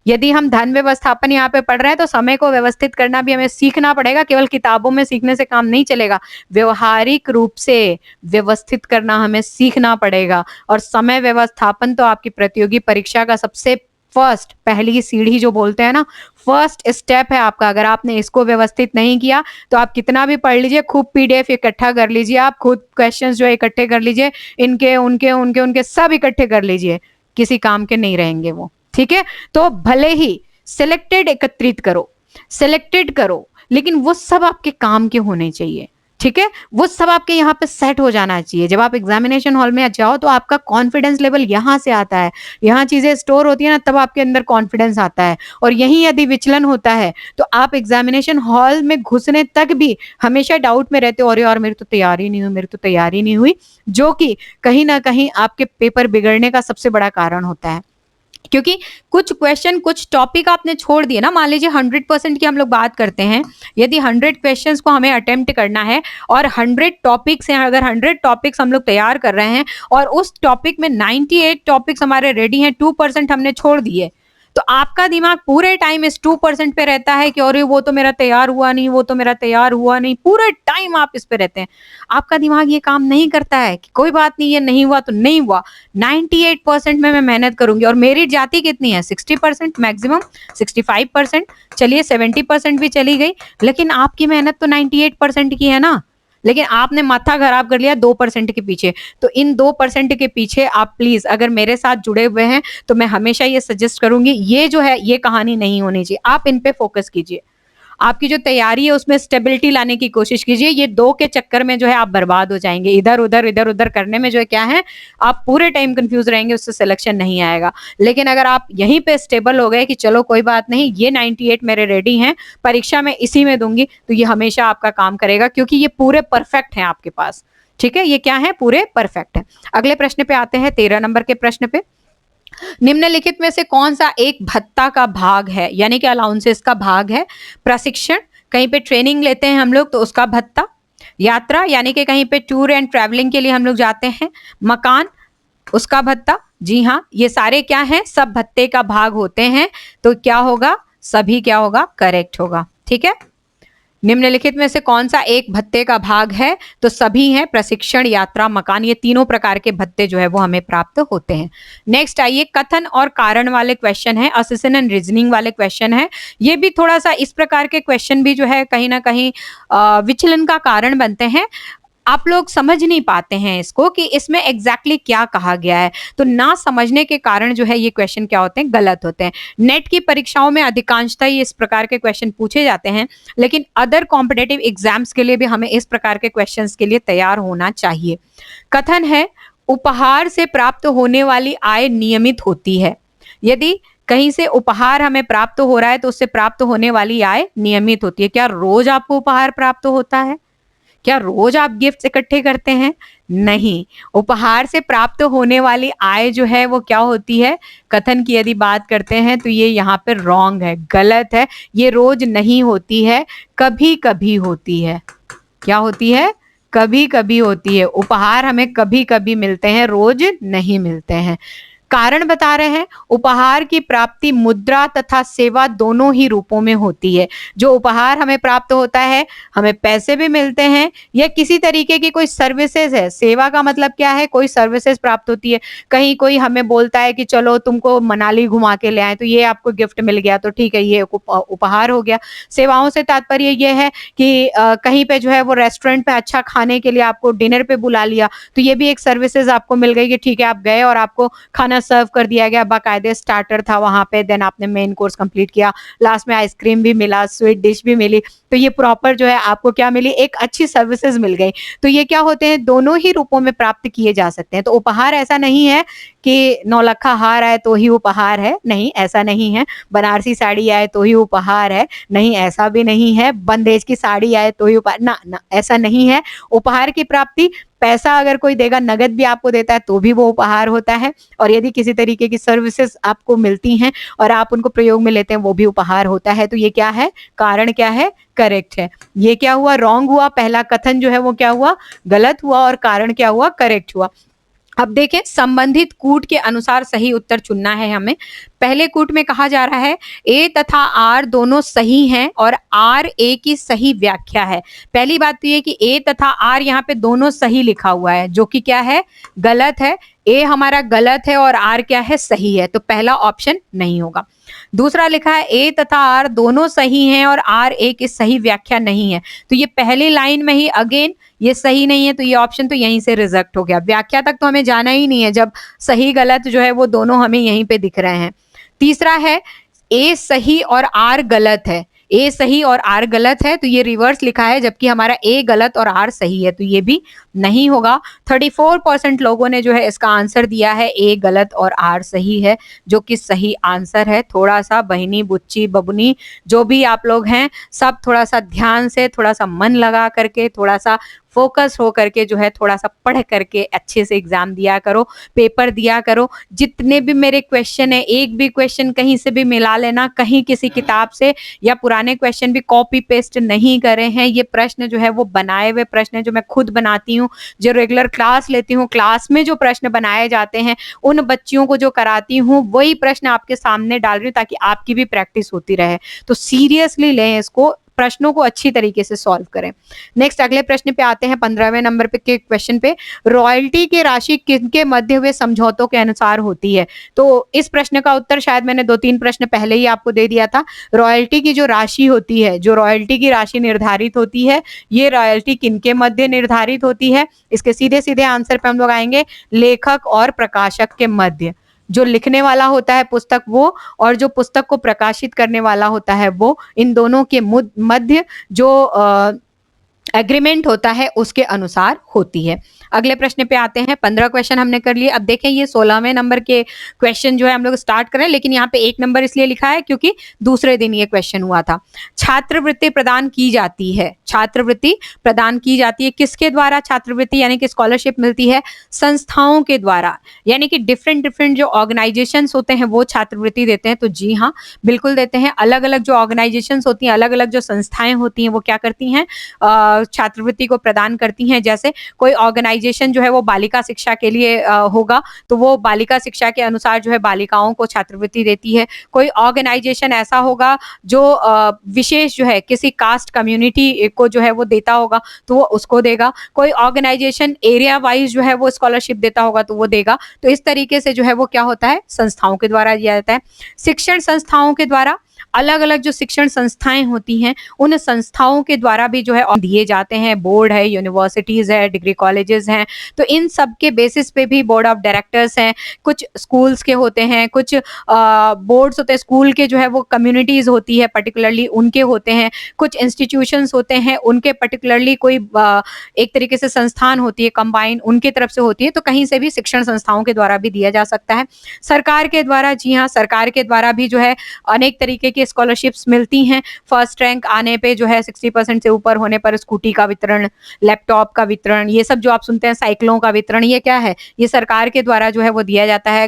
यदि हम धन व्यवस्थापन यहाँ पे पढ़ रहे हैं तो समय को व्यवस्थित करना भी हमें सीखना पड़ेगा, केवल किताबों में सीखने से काम नहीं चलेगा, व्यवहारिक रूप से व्यवस्थित करना हमें सीखना पड़ेगा। और समय व्यवस्थापन तो आपकी प्रतियोगी परीक्षा का सबसे फर्स्ट, पहली सीढ़ी जो बोलते हैं ना, फर्स्ट स्टेप है आपका। अगर आपने इसको व्यवस्थित नहीं किया तो आप कितना भी पढ़ लीजिए, खूब पीडीएफ इकट्ठा कर लीजिए, आप खुद क्वेश्चंस जो है इकट्ठे कर लीजिए, इनके उनके उनके उनके सब इकट्ठे कर लीजिए, किसी काम के नहीं रहेंगे वो, ठीक है। तो भले ही सिलेक्टेड एकत्रित करो, सिलेक्टेड करो, लेकिन वो सब आपके काम के होने चाहिए, ठीक है, वो सब आपके यहाँ पे सेट हो जाना चाहिए। जब आप एग्जामिनेशन हॉल में जाओ तो आपका कॉन्फिडेंस लेवल यहाँ से आता है, यहाँ चीजें स्टोर होती है ना, तब आपके अंदर कॉन्फिडेंस आता है। और यही यदि विचलन होता है तो आप एग्जामिनेशन हॉल में घुसने तक भी हमेशा डाउट में रहते हो, अरे यार मेरी तो तैयारी नहीं हुई, मेरी तो तैयारी नहीं हुई, जो कि कहीं ना कहीं आपके पेपर बिगड़ने का सबसे बड़ा कारण होता है। क्योंकि कुछ क्वेश्चन, कुछ टॉपिक आपने छोड़ दिए ना। मान लीजिए 100% की हम लोग बात करते हैं, यदि 100 क्वेश्चंस को हमें अटेम्प्ट करना है और 100 टॉपिक्स हैं, अगर 100 टॉपिक्स हम लोग तैयार कर रहे हैं और उस टॉपिक में 98 टॉपिक्स हमारे रेडी हैं, 2% हमने छोड़ दिए, तो आपका दिमाग पूरे टाइम इस 2% पे रहता है कि अरे वो तो मेरा तैयार हुआ नहीं, वो तो मेरा तैयार हुआ नहीं, पूरे टाइम आप इस पे रहते हैं। आपका दिमाग ये काम नहीं करता है कि कोई बात नहीं, ये नहीं हुआ तो नहीं हुआ, 98% में मैं मेहनत करूंगी। और मेरी जाति कितनी है, 60%, मैक्सिमम 65%, चलिए 70% भी चली गई, लेकिन आपकी मेहनत तो 98% की है ना। लेकिन आपने माथा खराब कर लिया 2% के पीछे। तो इन 2% के पीछे आप प्लीज, अगर मेरे साथ जुड़े हुए हैं तो मैं हमेशा ये सजेस्ट करूंगी, ये जो है ये कहानी नहीं होनी चाहिए, आप इन पे फोकस कीजिए। आपकी जो तैयारी है उसमें स्टेबिलिटी लाने की कोशिश कीजिए। ये 2 के चक्कर में जो है आप बर्बाद हो जाएंगे, इधर उधर करने में जो है क्या है, आप पूरे टाइम कंफ्यूज रहेंगे, उससे सिलेक्शन नहीं आएगा। लेकिन अगर आप यहीं पे स्टेबल हो गए कि चलो कोई बात नहीं, ये 98 मेरे रेडी हैं, परीक्षा में इसी में दूंगी, तो ये हमेशा आपका काम करेगा, क्योंकि ये पूरे परफेक्ट हैं आपके पास, ठीक है, ये क्या है, पूरे परफेक्ट है। अगले प्रश्न पे आते हैं, 13 नंबर के प्रश्न पे। निम्नलिखित में से कौन सा एक भत्ता का भाग है, यानी कि अलाउंसेस का भाग है? प्रशिक्षण, कहीं पे ट्रेनिंग लेते हैं हम लोग तो उसका भत्ता, यात्रा यानी कि कहीं पे टूर एंड ट्रैवलिंग के लिए हम लोग जाते हैं, मकान, उसका भत्ता। जी हाँ, ये सारे क्या हैं, सब भत्ते का भाग होते हैं। तो क्या होगा, सभी क्या होगा, करेक्ट होगा, ठीक है। निम्नलिखित में से कौन सा एक भत्ते का भाग है? तो सभी हैं, प्रशिक्षण, यात्रा, मकान, ये तीनों प्रकार के भत्ते जो है वो हमें प्राप्त होते हैं। नेक्स्ट आइए, कथन और कारण वाले क्वेश्चन है, असेसन एंड रीजनिंग वाले क्वेश्चन है। ये भी थोड़ा सा, इस प्रकार के क्वेश्चन भी जो है कहीं ना कहीं विचलन का कारण बनते हैं। आप लोग समझ नहीं पाते हैं इसको कि इसमें एग्जैक्टली क्या कहा गया है, तो ना समझने के कारण जो है ये क्वेश्चन क्या होते हैं, गलत होते हैं। नेट की परीक्षाओं में अधिकांशतः इस प्रकार के क्वेश्चन पूछे जाते हैं, लेकिन अदर कॉम्पिटेटिव एग्जाम्स के लिए भी हमें इस प्रकार के क्वेश्चंस के लिए तैयार होना चाहिए। कथन है, उपहार से प्राप्त होने वाली आय नियमित होती है। यदि कहीं से उपहार हमें प्राप्त हो रहा है तो उससे प्राप्त होने वाली आय नियमित होती है। क्या रोज आपको उपहार प्राप्त होता है? क्या रोज आप गिफ्ट इकट्ठे करते हैं? नहीं, उपहार से प्राप्त होने वाली आय जो है वो क्या होती है, कथन की यदि बात करते हैं तो ये यहाँ पे रॉन्ग है, गलत है। ये रोज नहीं होती है, कभी कभी होती है। क्या होती है? कभी कभी होती है। उपहार हमें कभी कभी मिलते हैं, रोज नहीं मिलते हैं। कारण बता रहे हैं, उपहार की प्राप्ति मुद्रा तथा सेवा दोनों ही रूपों में होती है। जो उपहार हमें प्राप्त होता है, हमें पैसे भी मिलते हैं या किसी तरीके की कोई सर्विसेज है। सेवा का मतलब क्या है, कोई सर्विसेज प्राप्त होती है। कहीं कोई हमें बोलता है कि चलो तुमको मनाली घुमा के ले आए, तो ये आपको गिफ्ट मिल गया, तो ठीक है, ये उपहार हो गया। सेवाओं से तात्पर्य ये है कि कहीं पे जो है वो रेस्टोरेंट पे अच्छा खाने के लिए आपको डिनर पे बुला लिया, तो ये भी एक सर्विसेज आपको मिल गई कि ठीक है, आप गए और आपको खाना खाना सर्व कर दिया गया, बाकायदे स्टार्टर था वहाँ पे, देन आपने मेन कोर्स कंप्लीट किया, लास्ट में आइसक्रीम भी मिला, स्वीट डिश भी मिली, तो ये प्रॉपर जो है आपको क्या मिली, एक अच्छी सर्विसेज मिल गई। तो ये क्या होते हैं, दोनों ही रूपों में प्राप्त किए जा सकते हैं। तो उपहार ऐसा नहीं है कि नौलखा हार आए तो ही उपहार है, नहीं ऐसा नहीं है। बनारसी साड़ी आए तो ही उपहार है, नहीं ऐसा भी नहीं है। बंदेज की साड़ी आए तो ही उपहार, ना ना ऐसा नहीं है। उपहार की प्राप्ति, पैसा अगर कोई देगा, नगद भी आपको देता है तो भी वो उपहार होता है, और यदि किसी तरीके की सर्विसेज आपको मिलती हैं और आप उनको प्रयोग में लेते हैं, वो भी उपहार होता है। तो ये क्या है, कारण क्या है, करेक्ट है। ये क्या हुआ, रॉन्ग हुआ, पहला कथन जो है वो क्या हुआ, गलत हुआ, और कारण क्या हुआ, करेक्ट हुआ। अब देखें, संबंधित कूट के अनुसार सही उत्तर चुनना है हमें। पहले कूट में कहा जा रहा है ए तथा आर दोनों सही हैं और आर ए की सही व्याख्या है। पहली बात तो ये कि ए तथा आर यहाँ पे दोनों सही लिखा हुआ है, जो कि क्या है, गलत है। ए हमारा गलत है और आर क्या है, सही है, तो पहला ऑप्शन नहीं होगा। दूसरा लिखा है ए तथा आर दोनों सही हैं और आर ए की सही व्याख्या नहीं है, तो ये पहली लाइन में ही अगेन ये सही नहीं है, तो ये ऑप्शन तो यहीं से रिजेक्ट हो गया। व्याख्या तक तो हमें जाना ही नहीं है, जब सही गलत जो है वो दोनों हमें यहीं पे दिख रहे हैं। तीसरा है ए सही और आर गलत है, ए सही और आर गलत है, तो ये रिवर्स लिखा है, जबकि हमारा ए गलत और आर सही है, तो ये भी नहीं होगा। 34% लोगों ने जो है इसका आंसर दिया है ए गलत और आर सही है, जो कि सही आंसर है। थोड़ा सा बहनी, बुच्ची, बबुनी, जो भी आप लोग हैं, सब थोड़ा सा ध्यान से, थोड़ा सा मन लगा करके, थोड़ा सा फोकस हो करके जो है थोड़ा सा पढ़ करके अच्छे से एग्जाम दिया करो, पेपर दिया करो। जितने भी मेरे क्वेश्चन है, एक भी क्वेश्चन कहीं से भी मिला लेना, कहीं किसी किताब से या पुराने क्वेश्चन भी कॉपी पेस्ट नहीं करे हैं। ये प्रश्न जो है वो बनाए हुए प्रश्न है, जो मैं खुद बनाती हूँ, जो रेगुलर क्लास लेती हूँ, क्लास में जो प्रश्न बनाए जाते हैं उन बच्चियों को जो कराती हूँ, वही प्रश्न आपके सामने डाल रही हूँ, ताकि आपकी भी प्रैक्टिस होती रहे। तो सीरियसली लें इसको, प्रश्नों को अच्छी तरीके से सॉल्व करें। नेक्स्ट अगले प्रश्न पे आते हैं, 15वें नंबर पे के क्वेश्चन पे। रॉयल्टी की राशि किनके मध्य हुए समझौतों के अनुसार होती है? तो इस प्रश्न का उत्तर शायद मैंने 2-3 प्रश्न पहले ही आपको दे दिया था। रॉयल्टी की जो राशि होती है, जो रॉयल्टी की राशि निर्धारित होती है, ये रॉयल्टी किनके मध्य निर्धारित होती है? इसके सीधे सीधे आंसर पे हम लोग आएंगे, लेखक और प्रकाशक के मध्य। जो लिखने वाला होता है पुस्तक वो, और जो पुस्तक को प्रकाशित करने वाला होता है वो, इन दोनों के मध्य जो एग्रीमेंट होता है उसके अनुसार होती है। अगले प्रश्न पे आते हैं। 15 क्वेश्चन हमने कर लिए। अब देखें, ये 16वें नंबर के क्वेश्चन जो है हम लोग स्टार्ट करें, लेकिन यहाँ पे 1 नंबर इसलिए लिखा है क्योंकि दूसरे दिन ये क्वेश्चन हुआ था। छात्रवृत्ति प्रदान की जाती है, छात्रवृत्ति प्रदान की जाती है किसके द्वारा? छात्रवृत्ति यानी कि स्कॉलरशिप मिलती है संस्थाओं के द्वारा, यानी कि डिफरेंट डिफरेंट जो ऑर्गेनाइजेशन होते हैं वो छात्रवृत्ति देते हैं। तो जी हाँ, बिल्कुल देते हैं। अलग अलग जो ऑर्गेनाइजेशन होती हैं, अलग अलग जो संस्थाएं होती हैं, वो क्या करती हैं, छात्रवृत्ति को प्रदान करती हैं। जैसे कोई ऑर्गेनाइजेशन जो है वो बालिका शिक्षा के लिए होगा, तो वो बालिका शिक्षा के अनुसार जो है बालिकाओं को छात्रवृत्ति देती है। कोई ऑर्गेनाइजेशन ऐसा होगा जो विशेष जो है किसी कास्ट कम्युनिटी को जो है वो देता होगा, तो वो उसको देगा। कोई ऑर्गेनाइजेशन एरिया वाइज जो है वो स्कॉलरशिप देता होगा, तो वो देगा। तो इस तरीके से जो है वो क्या होता है, संस्थाओं के द्वारा दिया जाता है। शिक्षण संस्थाओं के द्वारा, अलग अलग जो शिक्षण संस्थाएं होती हैं उन संस्थाओं के द्वारा भी जो है दिए जाते हैं। बोर्ड है, यूनिवर्सिटीज है, डिग्री कॉलेजेस हैं, तो इन सब के बेसिस पे भी बोर्ड ऑफ डायरेक्टर्स हैं। कुछ स्कूल्स के होते हैं, कुछ बोर्ड्स होते हैं, स्कूल के जो है वो कम्युनिटीज होती है पर्टिकुलरली उनके होते हैं। कुछ इंस्टीट्यूशंस होते हैं उनके पर्टिकुलरली कोई एक तरीके से संस्थान होती है कंबाइन, उनके तरफ से होती है। तो कहीं से भी शिक्षण संस्थाओं के द्वारा भी दिया जा सकता है। सरकार के द्वारा, जी हाँ, सरकार के द्वारा भी जो है अनेक तरीके की स्कॉलरशिप्स मिलती हैं। फर्स्ट रैंक आने पे जो है 60% से ऊपर होने पर स्कूटी का वितरण, लैपटॉप का वितरण, ये सब जो आप सुनते हैं, साइकिलों का वितरण, ये क्या है, ये सरकार के द्वारा जो है वो दिया जाता है।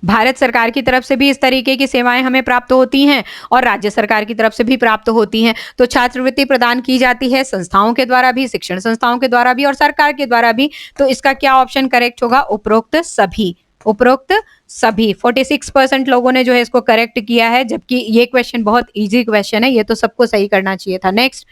भारत सरकार की तरफ से भी इस तरीके की सेवाएं हमें प्राप्त होती हैं और राज्य सरकार की तरफ से भी प्राप्त होती हैं। तो छात्रवृत्ति प्रदान की जाती है संस्थाओं के द्वारा भी, शिक्षण संस्थाओं के द्वारा भी और सरकार के द्वारा भी। तो इसका क्या ऑप्शन करेक्ट होगा? उपरोक्त सभी, उपरोक्त सभी। 46% लोगों ने जो है इसको करेक्ट किया है, जबकि ये क्वेश्चन बहुत इजी क्वेश्चन है, ये तो सबको सही करना चाहिए था। नेक्स्ट,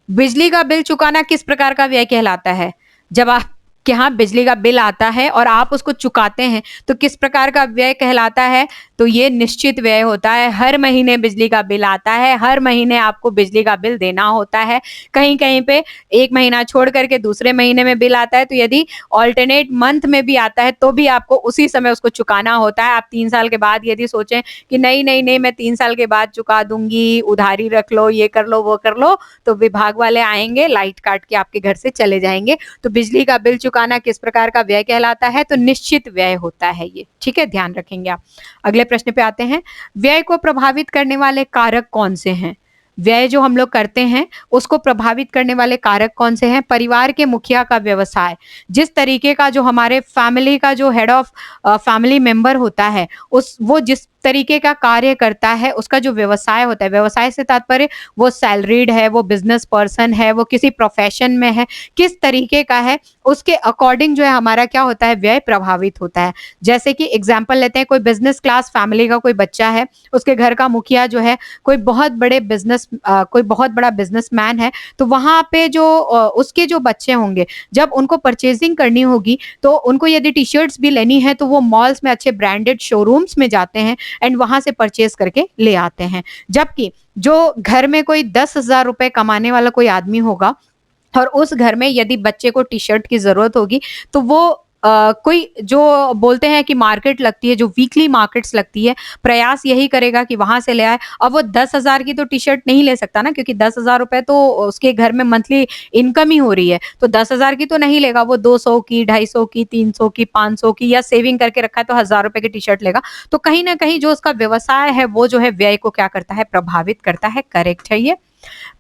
बिजली का बिल चुकाना किस प्रकार का व्यय कहलाता है? जब आप के यहाँ बिजली का बिल आता है और आप उसको चुकाते हैं तो किस प्रकार का व्यय कहलाता है? तो ये निश्चित व्यय होता है। हर महीने बिजली का बिल आता है, हर महीने आपको बिजली का बिल देना होता है। कहीं-कहीं पे 1 महीना छोड़ करके दूसरे महीने में बिल आता है, तो यदि अल्टरनेट मंथ में भी आता है, तो भी आपको उसी समय उसको चुकाना होता है। आप 3 साल के बाद यदि सोचें कि नहीं, मैं 3 साल के बाद चुका दूँगी, उधारी रख लो, ये कर लो, वो कर लो, तो विभाग वाले आएँगे, लाइट काट के आपके घर से चले जाएँगे। तो बिजली का बिल चुकाना किस प्रकार का व्यय कहलाता है? तो निश्चित व्यय होता है ये, ठीक है? ध्यान रखेंगे आप। अगले प्रश्न पे आते हैं। व्यय को प्रभावित करने वाले कारक कौन से हैं? व्यय जो हम लोग करते हैं, उसको प्रभावित करने वाले कारक कौन से हैं? परिवार के मुखिया का व्यवसाय, जिस तरीके का जो हमारे फैमिली का जो हेड ऑफ फैमिली मेंबर होता है, वो जिस तरीके का कार्य करता है, उसका जो व्यवसाय होता है, व्यवसाय से तात्पर्य वो सैलरीड है, वो बिजनेस पर्सन है, वो किसी प्रोफेशन में है, किस तरीके का है, उसके अकॉर्डिंग जो है हमारा क्या होता है, व्यय प्रभावित होता है। जैसे कि एग्जाम्पल लेते हैं, कोई बिजनेस क्लास फैमिली का कोई बच्चा है, उसके घर का मुखिया जो है कोई बहुत बड़ा बिजनेसमैन है, तो वहाँ पे जो उसके जो बच्चे होंगे, जब उनको परचेजिंग करनी होगी, तो उनको यदि टी-शर्ट्स भी लेनी है, तो वो मॉल्स में अच्छे ब्रांडेड शोरूम्स में जाते हैं एंड वहाँ से परचेज़ करके ले आते हैं। जबकि जो घर में कोई 10,000 रुपए कमाने वाला कोई आदमी होगा और उस घर में यदि बच्चे को टी-शर्ट की ज़रूरत होगी, तो वो कोई जो बोलते हैं कि मार्केट लगती है, जो वीकली मार्केट्स लगती है, प्रयास यही करेगा कि वहाँ से ले आए। अब वो 10,000 की तो टी-शर्ट नहीं ले सकता ना, क्योंकि 10,000 रुपए तो उसके घर में मंथली इनकम ही हो रही है। तो 10,000 की तो नहीं लेगा, वो 200 की, 250 की, 300 की, 500 की या सेविंग करके रखा है तो 1,000 रुपए की टी-शर्ट लेगा। तो कहीं न कहीं जो उसका व्यवसाय है, वो जो है व्यय को क्या करता है, प्रभावित करता है। करेक्ट है ये।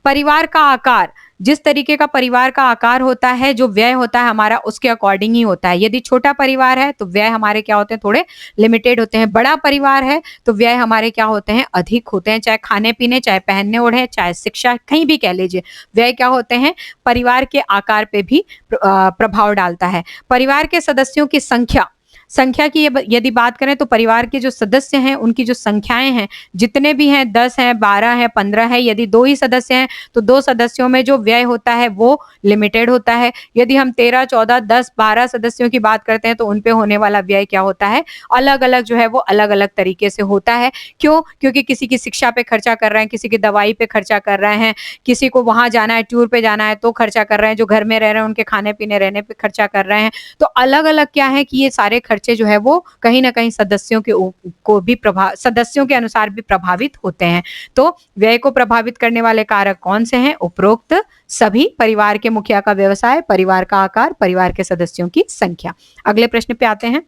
परिवार का आकार, जिस तरीके का परिवार का आकार होता है, जो व्यय होता है हमारा उसके अकॉर्डिंग ही होता है। यदि छोटा परिवार है तो व्यय हमारे क्या होते हैं, थोड़े लिमिटेड होते हैं। बड़ा परिवार है तो व्यय हमारे क्या होते हैं, अधिक होते हैं। चाहे खाने-पीने, चाहे पहनने-ओढ़े, चाहे शिक्षा, कहीं भी कह लीजिए। व्यय क्या होते हैं, परिवार के आकार पे भी प्रभाव डालता है। परिवार के सदस्यों की संख्या की यदि बात करें तो परिवार के जो सदस्य हैं, उनकी जो संख्याएँ हैं, जितने भी हैं, 10 हैं, 12 हैं, 15 हैं, यदि 2 ही सदस्य हैं, तो 2 सदस्यों में जो व्यय होता है वो लिमिटेड होता है। यदि हम 13, 14, 10, 12 सदस्यों की बात करते हैं तो उन पे होने वाला व्यय क्या होता है, अलग-अलग जो है वो अलग-अलग तरीके से होता है। क्यों? क्योंकि किसी की शिक्षा पे खर्चा कर रहे हैं, किसी की दवाई पे खर्चा कर रहे हैं, किसी को वहाँ जाना है, टूर पे जाना है तो खर्चा कर रहे हैं, जो घर में रह रहे हैं उनके खाने-पीने, रहने पे खर्चा कर रहे हैं। तो अलग-अलग क्या है कि ये सारे खर्चे जो है वो कहीं न कहीं सदस्यों के अनुसार भी प्रभावित होते हैं। तो व्यय को प्रभावित करने वाले कारक कौन से हैं? उपरोक्त सभी, परिवार के मुखिया का व्यवसाय, परिवार का आकार, परिवार के सदस्यों की संख्या। अगले प्रश्न पे आते हैं।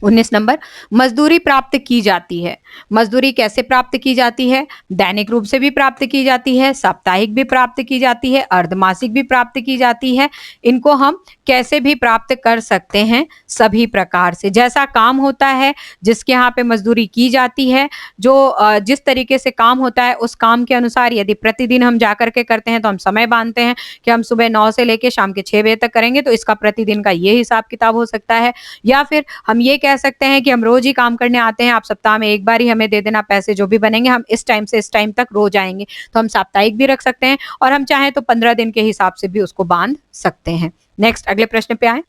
19 नंबर, मजदूरी प्राप्त की जाती है। मजदूरी कैसे प्राप्त की जाती है? दैनिक रूप से भी प्राप्त की जाती है, साप्ताहिक भी प्राप्त की जाती है, अर्धमासिक भी प्राप्त की जाती है। इनको हम कैसे भी प्राप्त कर सकते हैं, सभी प्रकार से। जैसा काम होता है, जिसके यहाँ पे मजदूरी की जाती है, जो जिस तरीके से काम होता है, उस काम के अनुसार यदि प्रतिदिन हम जाकर के करते हैं तो हम समय बाँधते हैं कि हम सुबह 9 से लेके शाम के 6 बजे तक करेंगे, तो इसका प्रतिदिन का ये हिसाब-किताब हो सकता है। या फिर हम ये कह सकते हैं कि हम रोज ही काम करने आते हैं, आप सप्ताह में एक बार ही हमें दे देना, पैसे जो भी बनेंगे हम इस टाइम से इस टाइम तक रोज आएँगे। तो हम साप्ताहिक भी रख सकते हैं और हम चाहें तो 15 दिन के हिसाब से भी उसको बाँध सकते हैं। नेक्स्ट अगले प्रश्न पे आएँ।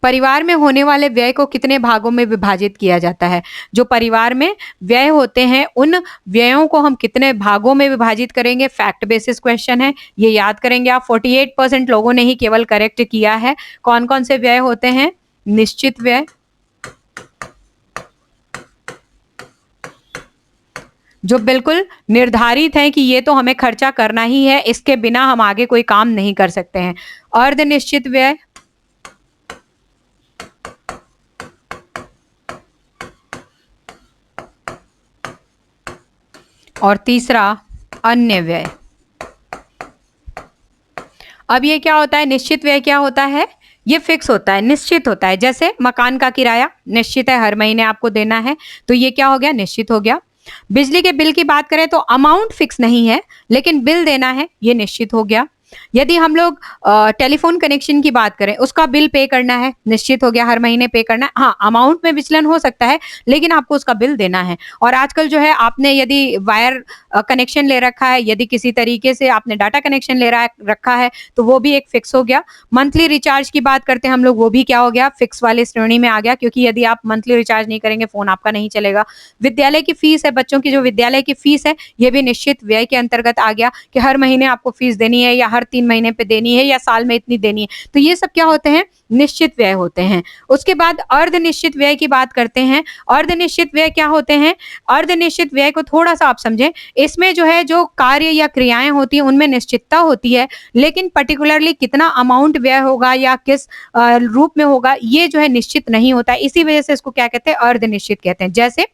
परिवार में होने वाले व्यय को कितने भागों में विभाजित किया जाता है? जो परिवार में व्यय होते हैं, उन व्ययों को हम कितने भागों में विभाजित करेंगे? फैक्ट बेसिस क्वेश्चन है, ये याद करेंगे आप। 48% लोगों ने ही केवल करेक्ट किया है। कौन-कौन से व्यय होते हैं? निश्चित व्यय, जो बिल्कुल निर्धारित है कि ये तो हमें खर्चा करना ही है, इसके बिना हम आगे कोई काम नहीं कर सकते हैं। अर्धनिश्चित व्यय, और तीसरा अन्य व्यय। अब ये क्या होता है, निश्चित व्यय क्या होता है? ये फिक्स होता है, निश्चित होता है। जैसे मकान का किराया निश्चित है, हर महीने आपको देना है, तो ये क्या हो गया, निश्चित हो गया। बिजली के बिल की बात करें तो अमाउंट फिक्स नहीं है, लेकिन बिल देना है, ये निश्चित हो गया। यदि हम लोग टेलीफोन कनेक्शन की बात करें, उसका बिल पे करना है, निश्चित हो गया हर महीने पे करना है। हाँ, अमाउंट में विचलन हो सकता है, लेकिन आपको उसका बिल देना है। और आजकल जो है आपने यदि वायर कनेक्शन ले रखा है, यदि किसी तरीके से आपने डाटा कनेक्शन ले रखा है, तो वो भी एक फिक्स हो गया। मंथली रिचार्ज की बात करते हैं हम लोग, वो भी क्या हो गया, फिक्स वाले श्रेणी में आ गया, क्योंकि यदि आप मंथली रिचार्ज नहीं करेंगे, फोन आपका नहीं चलेगा। विद्यालय की फीस है, बच्चों की जो विद्यालय की फीस है, ये भी निश्चित व्यय के अंतर्गत आ गया कि हर महीने आपको फीस देनी है, या हर 3 महीने पे देनी है, या साल में इतनी देनी है। तो ये सब क्या होते हैं, निश्चित व्यय होते हैं। उसके बाद अर्ध निश्चित व्यय की बात करते हैं। अर्ध निश्चित व्यय क्या होते हैं? अर्ध निश्चित व्यय को थोड़ा सा आप समझें, इसमें जो है जो कार्य या क्रियाएं होती हैं उनमें निश्चितता होती है, लेकिन पर्टिकुलरली कितना अमाउंट व्यय होगा या किस रूप में होगा, ये जो है निश्चित नहीं होता है। इसी वजह से इसको क्या कहते हैं, अर्ध निश्चित कहते हैं। जैसे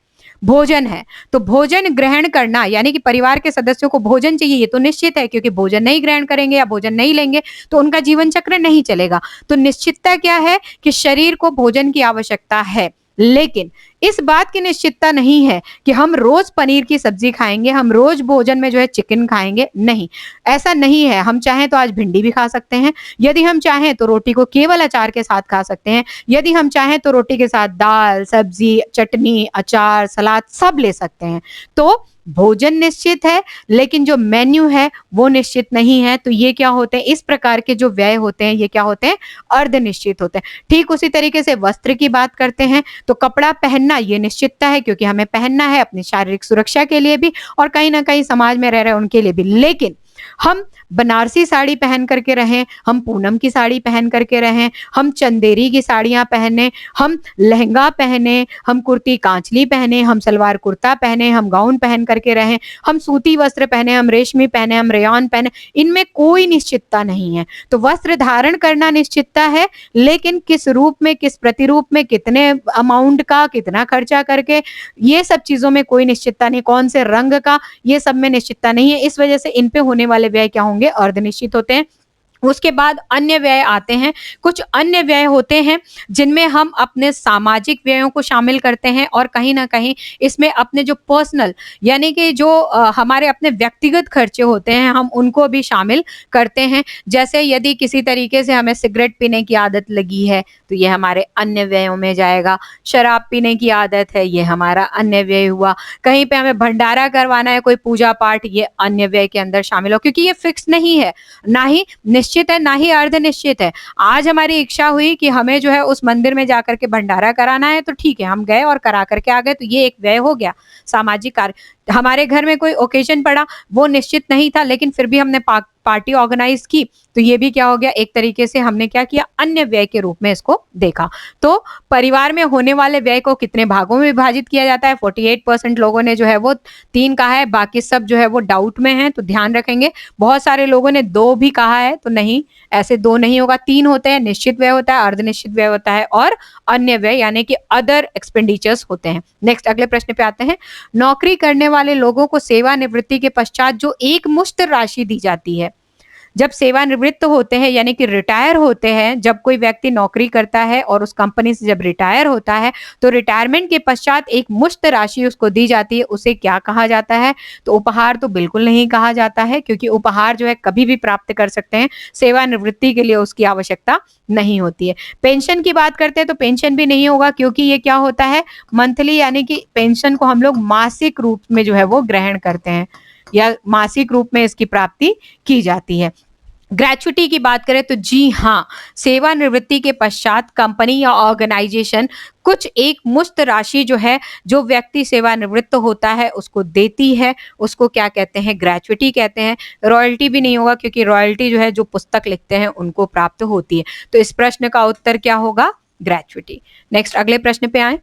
भोजन है, तो भोजन ग्रहण करना, यानी कि परिवार के सदस्यों को भोजन चाहिए, ये तो निश्चित है, क्योंकि भोजन नहीं ग्रहण करेंगे या भोजन नहीं लेंगे तो उनका जीवन चक्र नहीं चलेगा। तो निश्चितता क्या है कि शरीर को भोजन की आवश्यकता है, लेकिन इस बात की निश्चितता नहीं है कि हम रोज पनीर की सब्जी खाएंगे, हम रोज भोजन में जो है चिकन खाएंगे। नहीं, ऐसा नहीं है। हम चाहें तो आज भिंडी भी खा सकते हैं, यदि हम चाहें तो रोटी को केवल अचार के साथ खा सकते हैं, यदि हम चाहें तो रोटी के साथ दाल, सब्जी, चटनी, अचार, सलाद सब ले सकते हैं। तो भोजन निश्चित है, लेकिन जो मेन्यू है वो निश्चित नहीं है। तो ये क्या होते हैं, इस प्रकार के जो व्यय होते हैं ये क्या होते हैं, अर्ध निश्चित होते हैं। ठीक उसी तरीके से वस्त्र की बात करते हैं, तो कपड़ा पहनना ये निश्चितता है, क्योंकि हमें पहनना है अपनी शारीरिक सुरक्षा के लिए भी और कहीं ना कहीं समाज में रह रहे उनके लिए भी। लेकिन हम बनारसी साड़ी पहन करके रहें, हम पूनम की साड़ी पहन करके रहें, हम चंदेरी की साड़ियां पहने, हम लहंगा पहने, हम कुर्ती कांचली पहने, हम सलवार कुर्ता पहने, हम गाउन पहन करके रहें, हम सूती वस्त्र पहने, हम रेशमी पहने, हम रेयॉन पहने, इनमें कोई निश्चितता नहीं है। तो वस्त्र धारण करना निश्चितता है, लेकिन किस रूप में, किस प्रतिरूप में, कितने अमाउंट का, कितना खर्चा करके, ये सब चीजों में कोई निश्चितता नहीं। कौन से रंग का, ये सब में निश्चितता नहीं है। इस वजह से इन पे होने वाले व्यय क्या होंगे, अर्धनिश्चित होते हैं। उसके बाद अन्य व्यय आते हैं। कुछ अन्य व्यय होते हैं जिनमें हम अपने सामाजिक व्ययों को शामिल करते हैं, और कहीं ना कहीं इसमें अपने जो पर्सनल, यानी कि जो हमारे अपने व्यक्तिगत खर्चे होते हैं, हम उनको भी शामिल करते हैं। जैसे यदि किसी तरीके से हमें सिगरेट पीने की आदत लगी है, तो ये हमारे अन्य व्ययों में जाएगा। शराब पीने की आदत है, ये हमारा अन्य व्यय हुआ। कहीं पे हमें भंडारा करवाना है, कोई पूजा पाठ, ये अन्य व्यय के अंदर शामिल हो, क्योंकि ये फिक्स नहीं है, ना ही निश्चित है, ना ही अर्ध निश्चित है। आज हमारी इच्छा हुई कि हमें जो है उस मंदिर में जाकर के भंडारा कराना है, तो ठीक है, हम गए और करा करके आ गए, तो ये एक व्यय हो गया, सामाजिक कार्य। हमारे घर में कोई ओकेजन पड़ा, वो निश्चित नहीं था, लेकिन फिर भी हमने पार्टी ऑर्गेनाइज की, तो ये भी क्या हो गया, एक तरीके से हमने क्या किया, अन्य व्यय के रूप में इसको देखा। तो परिवार में होने वाले व्यय को कितने भागों में विभाजित किया जाता है? 48% लोगों ने जो है वो 3 कहा है, बाकी सब जो है वो डाउट में है, तो ध्यान रखेंगे। बहुत सारे लोगों ने 2 भी कहा है, तो नहीं, ऐसे 2 नहीं होगा, 3 होते हैं। निश्चित व्यय होता है, अर्धनिश्चित व्यय होता है, और अन्य व्यय यानी कि अदर एक्सपेंडिचर्स होते हैं। नेक्स्ट, अगले प्रश्न पे आते हैं। नौकरी करने वाले लोगों को सेवानिवृत्ति के पश्चात जो एक मुश्त राशि दी जाती है, जब सेवानिवृत्त होते हैं यानी कि रिटायर होते हैं, जब कोई व्यक्ति नौकरी करता है और उस कंपनी से जब रिटायर होता है, तो रिटायरमेंट के पश्चात एक मुश्त राशि उसको दी जाती है, उसे क्या कहा जाता है? तो उपहार तो बिल्कुल नहीं कहा जाता है, क्योंकि उपहार जो है कभी भी प्राप्त कर सकते हैं, सेवानिवृत्ति के लिए उसकी आवश्यकता नहीं होती है। पेंशन की बात करते हैं तो पेंशन भी नहीं होगा, क्योंकि ये क्या होता है, मंथली, यानी कि पेंशन को हम लोग मासिक रूप में जो है वो ग्रहण करते हैं, या मासिक रूप में इसकी प्राप्ति की जाती है। ग्रेचुटी की बात करें तो जी हाँ, सेवानिवृत्ति के पश्चात कंपनी या ऑर्गेनाइजेशन कुछ एक मुश्त राशि जो है, जो व्यक्ति सेवानिवृत्त होता है उसको देती है, उसको क्या कहते हैं, ग्रेचुटी कहते हैं। रॉयल्टी भी नहीं होगा, क्योंकि रॉयल्टी जो है जो पुस्तक लिखते हैं उनको प्राप्त होती है। तो इस प्रश्न का उत्तर क्या होगा, ग्रेचुटी। नेक्स्ट, अगले प्रश्न पे आए।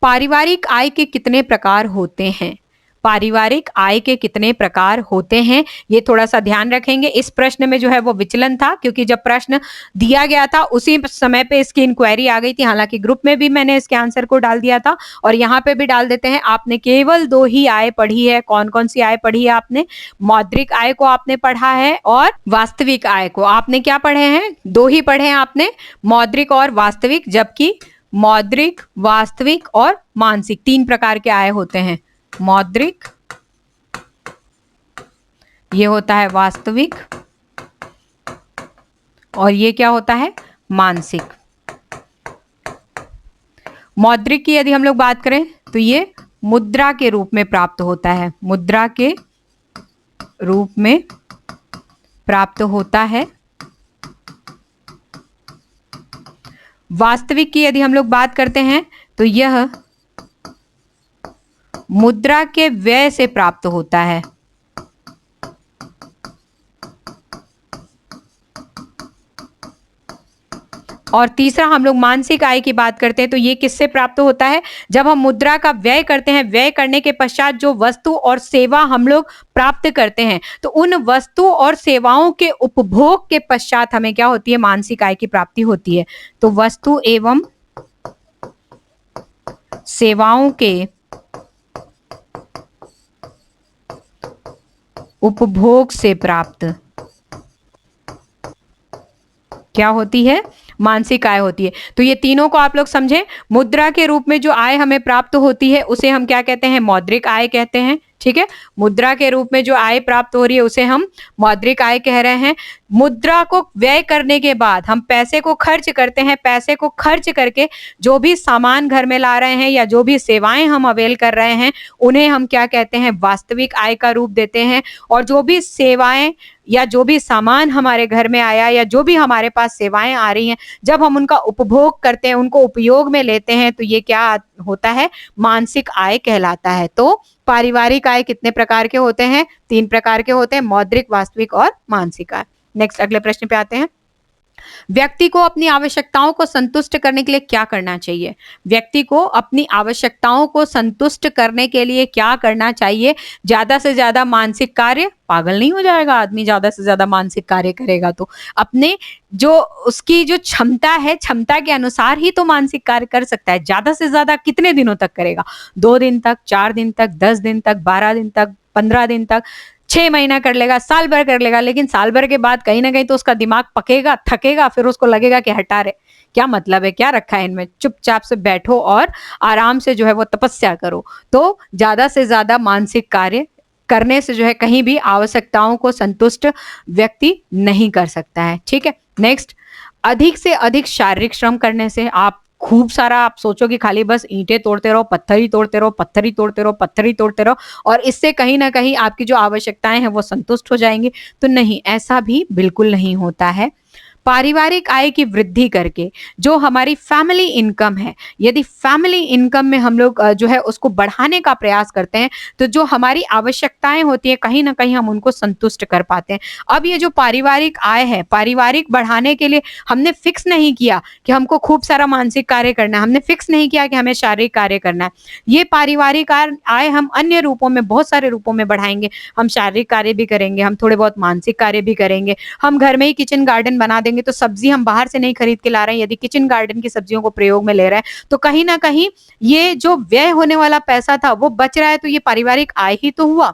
पारिवारिक आय के कितने प्रकार होते हैं? पारिवारिक आय के कितने प्रकार होते हैं, ये थोड़ा सा ध्यान रखेंगे। इस प्रश्न में जो है वो विचलन था, क्योंकि जब प्रश्न दिया गया था उसी समय पे इसकी इंक्वायरी आ गई थी। हालांकि ग्रुप में भी मैंने इसके आंसर को डाल दिया था, और यहाँ पे भी डाल देते हैं। आपने केवल 2 ही आय पढ़ी है। कौन कौन सी आय पढ़ी है आपने? मौद्रिक आय को आपने पढ़ा है, और वास्तविक आय को आपने क्या पढ़े हैं? 2 ही पढ़े हैं आपने, मौद्रिक और वास्तविक। जबकि मौद्रिक, वास्तविक और मानसिक 3 प्रकार के आय होते हैं। मौद्रिक, ये होता है वास्तविक, और ये क्या होता है? मानसिक। मौद्रिक की यदि हम लोग बात करें तो ये मुद्रा के रूप में प्राप्त होता है, मुद्रा के रूप में प्राप्त होता है। वास्तविक की यदि हम लोग बात करते हैं तो यह मुद्रा के व्यय से प्राप्त होता है। और तीसरा हम लोग मानसिक आय की बात करते हैं तो ये किससे प्राप्त होता है? जब हम मुद्रा का व्यय करते हैं, व्यय करने के पश्चात जो वस्तु और सेवा हम लोग प्राप्त करते हैं, तो उन वस्तु और सेवाओं के उपभोग के पश्चात हमें क्या होती है? मानसिक आय की प्राप्ति होती है। तो वस्तु एवं सेवाओं के उपभोग से प्राप्त क्या होती है? मानसिक आय होती है। तो ये तीनों को आप लोग समझें। मुद्रा के रूप में जो आय हमें प्राप्त होती है उसे हम क्या कहते हैं? मौद्रिक आय कहते हैं। ठीक है, मुद्रा के रूप में जो आय प्राप्त हो रही है उसे हम मौद्रिक आय कह रहे हैं। मुद्रा को व्यय करने के बाद हम पैसे को खर्च करते हैं, पैसे को खर्च करके जो भी सामान घर में ला रहे हैं या जो भी सेवाएं हम अवेल कर रहे हैं उन्हें हम क्या कहते हैं? वास्तविक आय का रूप देते हैं। और जो भी सेवाएं या जो भी सामान हमारे घर में आया या जो भी हमारे पास सेवाएं आ रही हैं, जब हम उनका उपभोग करते हैं, उनको उपयोग में लेते हैं, तो ये क्या होता है? मानसिक आय कहलाता है। तो पारिवारिक आय कितने प्रकार के होते हैं? 3 प्रकार के होते हैं, मौद्रिक, वास्तविक और मानसिक आय। नेक्स्ट अगले प्रश्न पे आते हैं। व्यक्ति को अपनी आवश्यकताओं को संतुष्ट करने के लिए क्या करना चाहिए? व्यक्ति को अपनी आवश्यकताओं को संतुष्ट करने के लिए क्या करना चाहिए? ज्यादा से ज्यादा मानसिक कार्य? पागल नहीं हो जाएगा आदमी ज्यादा से ज्यादा मानसिक कार्य करेगा तो? अपने जो उसकी जो क्षमता है, क्षमता के अनुसार ही तो मानसिक कार्य कर सकता है। ज्यादा से ज्यादा कितने दिनों तक करेगा? 2 दिन तक, 4 दिन तक, 10 दिन तक, 12 दिन तक, 15 दिन तक, 6 महीना कर लेगा, साल भर कर लेगा, लेकिन साल भर के बाद कहीं ना कहीं तो उसका दिमाग पकेगा, थकेगा, फिर उसको लगेगा कि हटा रहे, क्या मतलब है, क्या रखा है इनमें, चुपचाप से बैठो और आराम से जो है वो तपस्या करो। तो ज्यादा से ज्यादा मानसिक कार्य करने से जो है कहीं भी आवश्यकताओं को संतुष्ट व्यक्ति नहीं कर सकता है। ठीक है, नेक्स्ट, अधिक से अधिक शारीरिक श्रम करने से आप खूब सारा आप सोचो कि खाली बस ईंटें तोड़ते रहो, पत्थर ही तोड़ते रहो, पत्थर ही तोड़ते रहो, पत्थर ही तोड़ते रहो और इससे कहीं ना कहीं आपकी जो आवश्यकताएं हैं वो संतुष्ट हो जाएंगी। तो नहीं, ऐसा भी बिल्कुल नहीं होता है। पारिवारिक आय की वृद्धि करके जो हमारी फैमिली इनकम है, यदि फैमिली इनकम में हम लोग जो है उसको बढ़ाने का प्रयास करते हैं तो जो हमारी आवश्यकताएं होती है कहीं ना कहीं हम उनको संतुष्ट कर पाते हैं। अब ये जो पारिवारिक आय है, पारिवारिक बढ़ाने के लिए हमने फिक्स नहीं किया कि हमको खूब सारा मानसिक कार्य करना है, हमने फिक्स नहीं किया कि हमें शारीरिक कार्य करना है। ये पारिवारिक आय हम अन्य रूपों में, बहुत सारे रूपों में बढ़ाएंगे। हम शारीरिक कार्य भी करेंगे, हम थोड़े बहुत मानसिक कार्य भी करेंगे, हम घर में ही किचन गार्डन बना देंगे, तो सब्जी हम बाहर से नहीं खरीद के ला रहे हैं, यदि किचन गार्डन की सब्जियों को प्रयोग में ले रहे हैं तो कहीं ना कहीं ये जो व्यय होने वाला पैसा था वो बच रहा है, तो ये पारिवारिक आय ही तो हुआ।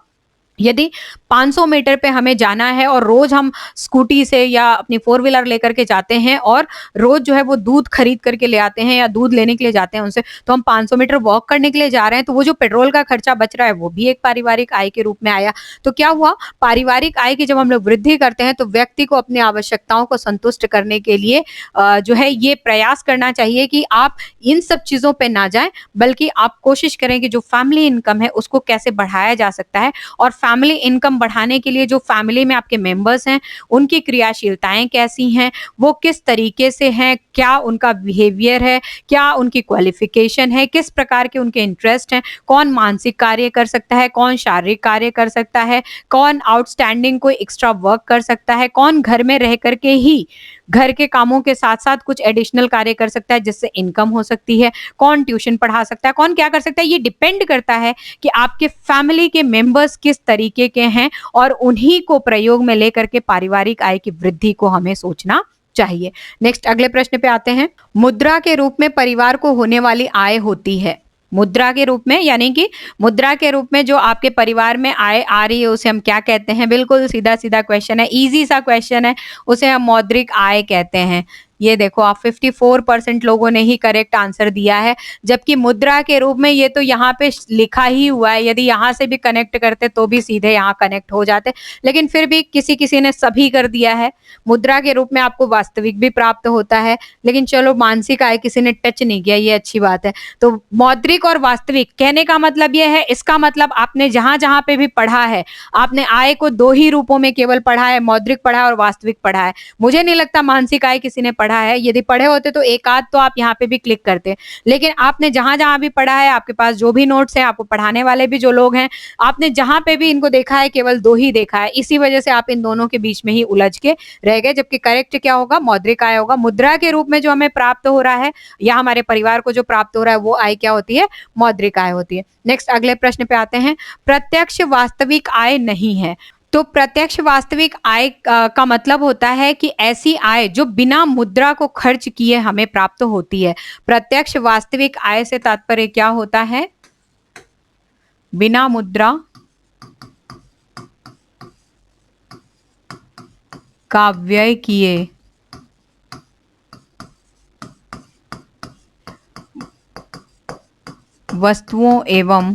यदि 500 मीटर पे हमें जाना है और रोज हम स्कूटी से या अपनी 4 व्हीलर लेकर के जाते हैं और रोज जो है वो दूध खरीद करके ले आते हैं या दूध लेने के लिए जाते हैं उनसे, तो हम 500 मीटर वॉक करने के लिए जा रहे हैं, तो वो जो पेट्रोल का खर्चा बच रहा है वो भी एक पारिवारिक आय के रूप में आया। तो क्या हुआ, पारिवारिक आय की जब हम लोग वृद्धि करते हैं तो व्यक्ति को अपनी आवश्यकताओं को संतुष्ट करने के लिए जो है ये प्रयास करना चाहिए कि आप इन सब चीजों पर ना जाए, बल्कि आप कोशिश करें कि जो फैमिली इनकम है उसको कैसे बढ़ाया जा सकता है। और फैमिली इनकम बढ़ाने के लिए जो फैमिली में आपके मेंबर्स हैं उनकी क्रियाशीलताएं कैसी हैं, वो किस तरीके से हैं, क्या उनका बिहेवियर है, क्या उनकी क्वालिफिकेशन है, किस प्रकार के उनके इंटरेस्ट हैं, कौन मानसिक कार्य कर सकता है, कौन शारीरिक कार्य कर सकता है, कौन आउटस्टैंडिंग कोई एक्स्ट्रा वर्क कर सकता है, कौन घर में रह करके ही घर के कामों के साथ साथ कुछ एडिशनल कार्य कर सकता है जिससे इनकम हो सकती है, कौन ट्यूशन पढ़ा सकता है, कौन क्या कर सकता है। ये डिपेंड करता है कि आपके फैमिली के मेंबर्स किस तरीके के हैं और उन्हीं को प्रयोग में लेकर के पारिवारिक आय की वृद्धि को हमें सोचना चाहिए। नेक्स्ट अगले प्रश्न पे आते हैं। मुद्रा के रूप में परिवार को होने वाली आय होती है, मुद्रा के रूप में, यानी कि मुद्रा के रूप में जो आपके परिवार में आय आ रही है उसे हम क्या कहते हैं? बिल्कुल सीधा सीधा क्वेश्चन है, इजी सा क्वेश्चन है, उसे हम मौद्रिक आय कहते हैं। ये देखो आप 54% लोगों ने ही करेक्ट आंसर दिया है, जबकि मुद्रा के रूप में ये तो यहाँ पे लिखा ही हुआ है, यदि यहाँ से भी कनेक्ट करते तो भी सीधे यहाँ कनेक्ट हो जाते, लेकिन फिर भी किसी किसी ने सभी कर दिया है। मुद्रा के रूप में आपको वास्तविक भी प्राप्त होता है, लेकिन चलो मानसिक आय किसी ने टच नहीं किया, ये अच्छी बात है। तो मौद्रिक और वास्तविक कहने का मतलब ये है, इसका मतलब आपने जहां जहां पे भी पढ़ा है, आपने आय को दो ही रूपों में केवल पढ़ा है, मौद्रिक पढ़ा है और वास्तविक पढ़ा है। मुझे नहीं लगता मानसिक आय किसी ने पढ़ा है, यदि पढ़े होते तो एक आध तो आप यहाँ पे भी क्लिक करते, लेकिन आपने जहां जहां भी पढ़ा है, आपके पास जो भी नोट्स है, आपको पढ़ाने वाले भी जो लोग हैं, आपने जहां पे भी इनको देखा है केवल दो ही देखा है, इसी वजह से आप इन दोनों के बीच में ही उलझ के रह गए। जबकि करेक्ट क्या होगा, मौद्रिक आय होगा। मुद्रा के रूप में जो हमें प्राप्त हो रहा है या हमारे परिवार को जो प्राप्त हो रहा है वो आय क्या होती है, मौद्रिक आय होती है। नेक्स्ट अगले प्रश्न पे आते हैं, प्रत्यक्ष वास्तविक आय नहीं है। तो प्रत्यक्ष वास्तविक आय का मतलब होता है कि ऐसी आय जो बिना मुद्रा को खर्च किए हमें प्राप्त होती है। प्रत्यक्ष वास्तविक आय से तात्पर्य क्या होता है, बिना मुद्रा का व्यय किए वस्तुओं एवं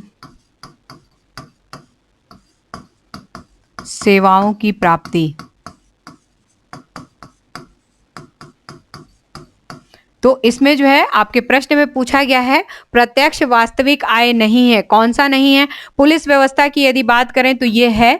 सेवाओं की प्राप्ति। तो इसमें जो है आपके प्रश्न में पूछा गया है प्रत्यक्ष वास्तविक आय नहीं है, कौन सा नहीं है। पुलिस व्यवस्था की यदि बात करें तो ये है,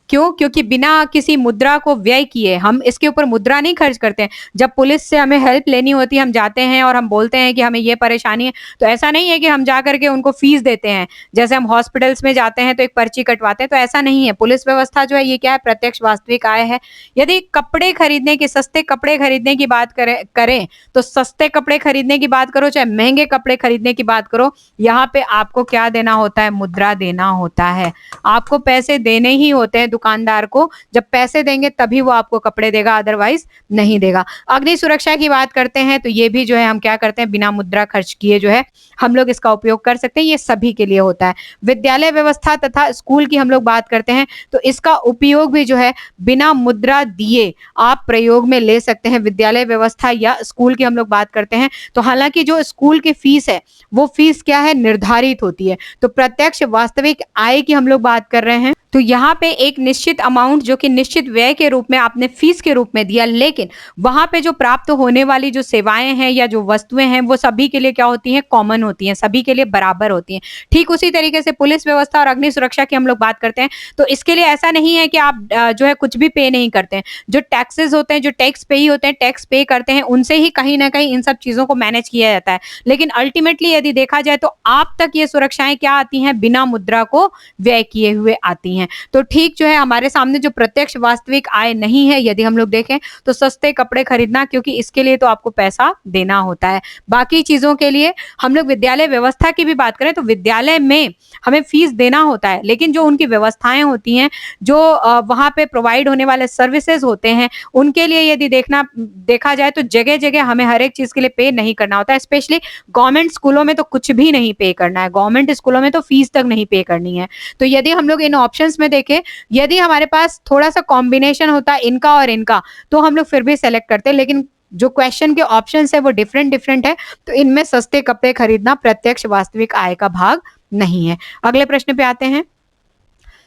क्यों, क्योंकि बिना किसी मुद्रा को व्यय किए, हम इसके ऊपर मुद्रा नहीं खर्च करते हैं। जब पुलिस से हमें हेल्प लेनी होती है, हम जाते हैं और हम बोलते हैं कि हमें ये परेशानी है, तो ऐसा नहीं है कि हम जा करके उनको फीस देते हैं, जैसे हम हॉस्पिटल्स में जाते हैं तो एक पर्ची कटवाते हैं, तो ऐसा नहीं है। पुलिस व्यवस्था जो है ये क्या है, प्रत्यक्ष वास्तविक आय है। यदि कपड़े खरीदने की, सस्ते कपड़े खरीदने की बात करें तो सस्ते कपड़े खरीदने की बात करो चाहे महंगे कपड़े खरीदने की बात करो, यहाँ पे आपको क्या देना होता है, मुद्रा देना होता है। आपको पैसे देने ही होते हैं दुकानदार को, जब पैसे देंगे तभी वो आपको कपड़े देगा, अदरवाइज नहीं देगा। अग्नि सुरक्षा की बात करते हैं तो ये भी जो है हम क्या करते हैं, बिना मुद्रा खर्च किए जो है हम लोग इसका उपयोग कर सकते हैं, ये सभी के लिए होता है। विद्यालय व्यवस्था तथा स्कूल की हम लोग बात करते हैं तो इसका उपयोग भी जो है बिना मुद्रा दिए आप प्रयोग में ले सकते हैं। विद्यालय व्यवस्था या स्कूल की हम लोग बात करते हैं तो हालांकि जो स्कूल की फीस है वो फीस क्या है, निर्धारित होती है। तो प्रत्यक्ष वास्तविक आय की हम लोग बात कर रहे हैं तो यहाँ पे एक निश्चित अमाउंट जो कि निश्चित व्यय के रूप में आपने फीस के रूप में दिया, लेकिन वहां पे जो प्राप्त होने वाली जो सेवाएं हैं या जो वस्तुएं हैं वो सभी के लिए क्या होती हैं, कॉमन होती हैं, सभी के लिए बराबर होती हैं। ठीक उसी तरीके से पुलिस व्यवस्था और अग्नि सुरक्षा की हम लोग बात करते हैं तो इसके लिए ऐसा नहीं है कि आप जो है कुछ भी पे नहीं करते हैं। जो टैक्सेस होते हैं, जो टैक्स पे ही होते हैं, टैक्स पे करते हैं, उनसे ही कहीं ना कहीं इन सब चीजों को मैनेज किया जाता है। लेकिन अल्टीमेटली यदि देखा जाए तो आप तक ये सुरक्षाएं क्या आती हैं, बिना मुद्रा को व्यय किए हुए आती हैं। तो ठीक जो है हमारे सामने जो प्रत्यक्ष वास्तविक आय नहीं है, यदि हम लोग देखें तो सस्ते कपड़े खरीदना, क्योंकि इसके लिए तो आपको पैसा देना होता है। बाकी चीजों के लिए हम लोग विद्यालय व्यवस्था की भी बात करें तो विद्यालय में हमें फीस देना होता है, लेकिन जो उनकी व्यवस्थाएं होती हैं, जो वहां पे प्रोवाइड होने वाले सर्विसेज होते हैं, उनके लिए यदि देखा जाए तो जगह जगह हमें हर एक चीज के लिए पे नहीं करना होता है। स्पेशली गवर्नमेंट स्कूलों में तो कुछ भी नहीं पे करना है, गवर्नमेंट स्कूलों में तो फीस तक नहीं पे करनी है। तो यदि हम लोग इन ऑप्शंस में देखें, यदि हमारे पास थोड़ा सा कॉम्बिनेशन होता है इनका और इनका तो हम लोग फिर भी सेलेक्ट करते हैं, लेकिन जो क्वेश्चन के ऑप्शंस है वो डिफरेंट है, तो इनमें सस्ते कपड़े खरीदना प्रत्यक्ष वास्तविक आय का भाग नहीं है। अगले प्रश्न पे आते हैं,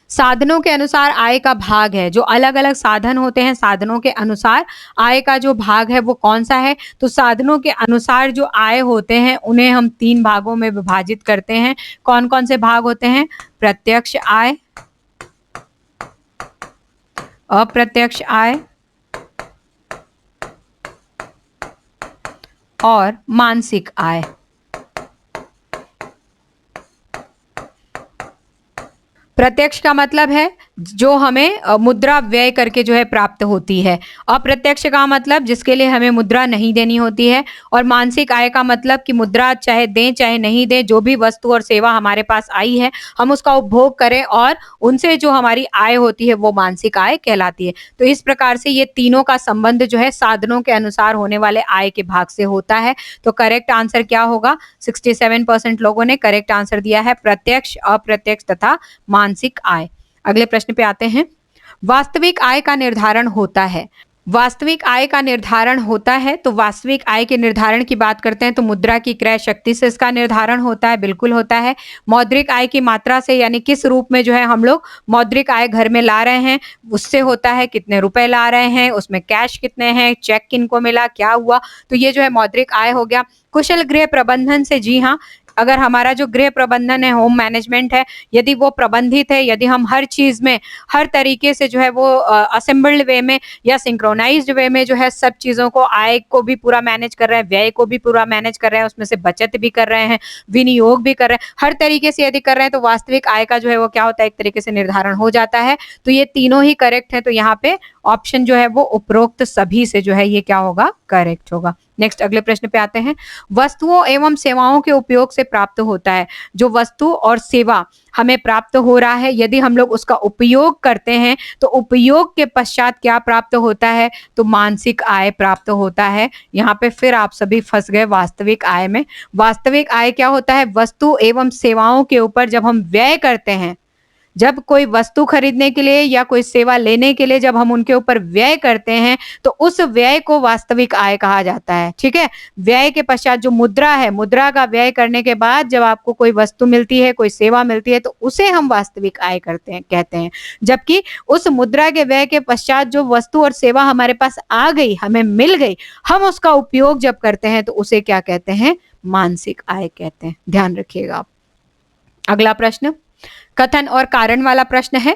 साधनों के अनुसार आय का भाग है। जो अलग अलग साधन होते हैं, साधनों के अनुसार आय का जो भाग है वो कौन सा है। तो साधनों के अनुसार जो आय होते हैं उन्हें हम तीन भागों में विभाजित करते हैं। कौन कौन से भाग होते हैं, प्रत्यक्ष आय, अप्रत्यक्ष आय और मानसिक आय। प्रत्यक्ष का मतलब है जो हमें मुद्रा व्यय करके जो है प्राप्त होती है। अप्रत्यक्ष का मतलब जिसके लिए हमें मुद्रा नहीं देनी होती है। और मानसिक आय का मतलब कि मुद्रा चाहे दें चाहे नहीं दें, जो भी वस्तु और सेवा हमारे पास आई है हम उसका उपभोग करें और उनसे जो हमारी आय होती है वो मानसिक आय कहलाती है। तो इस प्रकार से ये तीनों का संबंध जो है साधनों के अनुसार होने वाले आय के भाग से होता है। तो करेक्ट आंसर क्या होगा, 67% लोगों ने करेक्ट आंसर दिया है, प्रत्यक्ष, अप्रत्यक्ष तथा मानसिक आय। अगले प्रश्न पे आते हैं, वास्तविक आय का निर्धारण होता है। वास्तविक आय का निर्धारण होता है, तो वास्तविक आय के निर्धारण की बात करते हैं तो मुद्रा की क्रय शक्ति से इसका निर्धारण होता है, बिल्कुल होता है। मौद्रिक आय की मात्रा से, यानी किस रूप में जो है हम लोग मौद्रिक आय घर में ला रहे हैं, उससे होता है। कितने रुपए ला रहे हैं, उसमें कैश कितने हैं, चेक किनको मिला, क्या हुआ, तो ये जो है मौद्रिक आय हो गया। कुशल गृह प्रबंधन से, जी हाँ, अगर हमारा जो गृह प्रबंधन है, होम मैनेजमेंट है, यदि वो प्रबंधित है, यदि हम हर चीज में हर तरीके से जो है वो असेंबल्ड वे में या सिंक्रोनाइज्ड वे में जो है सब चीजों को, आय को भी पूरा मैनेज कर रहे हैं, व्यय को भी पूरा मैनेज कर रहे हैं, उसमें से बचत भी कर रहे हैं, विनियोग भी कर रहे हैं, हर तरीके से यदि कर रहे हैं, तो वास्तविक आय का जो है वो क्या होता है, एक तरीके से निर्धारण हो जाता है। तो ये तीनों ही करेक्ट है, तो यहाँ पे ऑप्शन जो है वो उपरोक्त सभी से जो है ये क्या होगा, करेक्ट होगा। नेक्स्ट अगले प्रश्न पे आते हैं। वस्तुओं एवं सेवाओं के उपयोग से प्राप्त होता है। जो वस्तु और सेवा हमें प्राप्त हो रहा है, यदि हम लोग उसका उपयोग करते हैं, तो उपयोग के पश्चात क्या प्राप्त होता है, तो मानसिक आय प्राप्त होता है। यहाँ पे फिर आप सभी फंस गए वास्तविक आय में। वास्तविक आय क्या होता है, वस्तु एवं सेवाओं के ऊपर जब हम व्यय करते हैं, जब कोई वस्तु खरीदने के लिए या कोई सेवा लेने के लिए जब हम उनके ऊपर व्यय करते हैं, तो उस व्यय को वास्तविक आय कहा जाता है। ठीक है, व्यय के पश्चात जो मुद्रा है, मुद्रा का व्यय करने के बाद जब आपको कोई वस्तु मिलती है, कोई सेवा मिलती है, तो उसे हम वास्तविक आय कहते हैं। जबकि उस मुद्रा के व्यय के पश्चात जो वस्तु और सेवा हमारे पास आ गई, हमें मिल गई, हम उसका उपयोग जब करते हैं, तो उसे क्या कहते हैं, मानसिक आय कहते हैं। ध्यान रखिएगा आप। अगला प्रश्न कथन और कारण वाला प्रश्न है।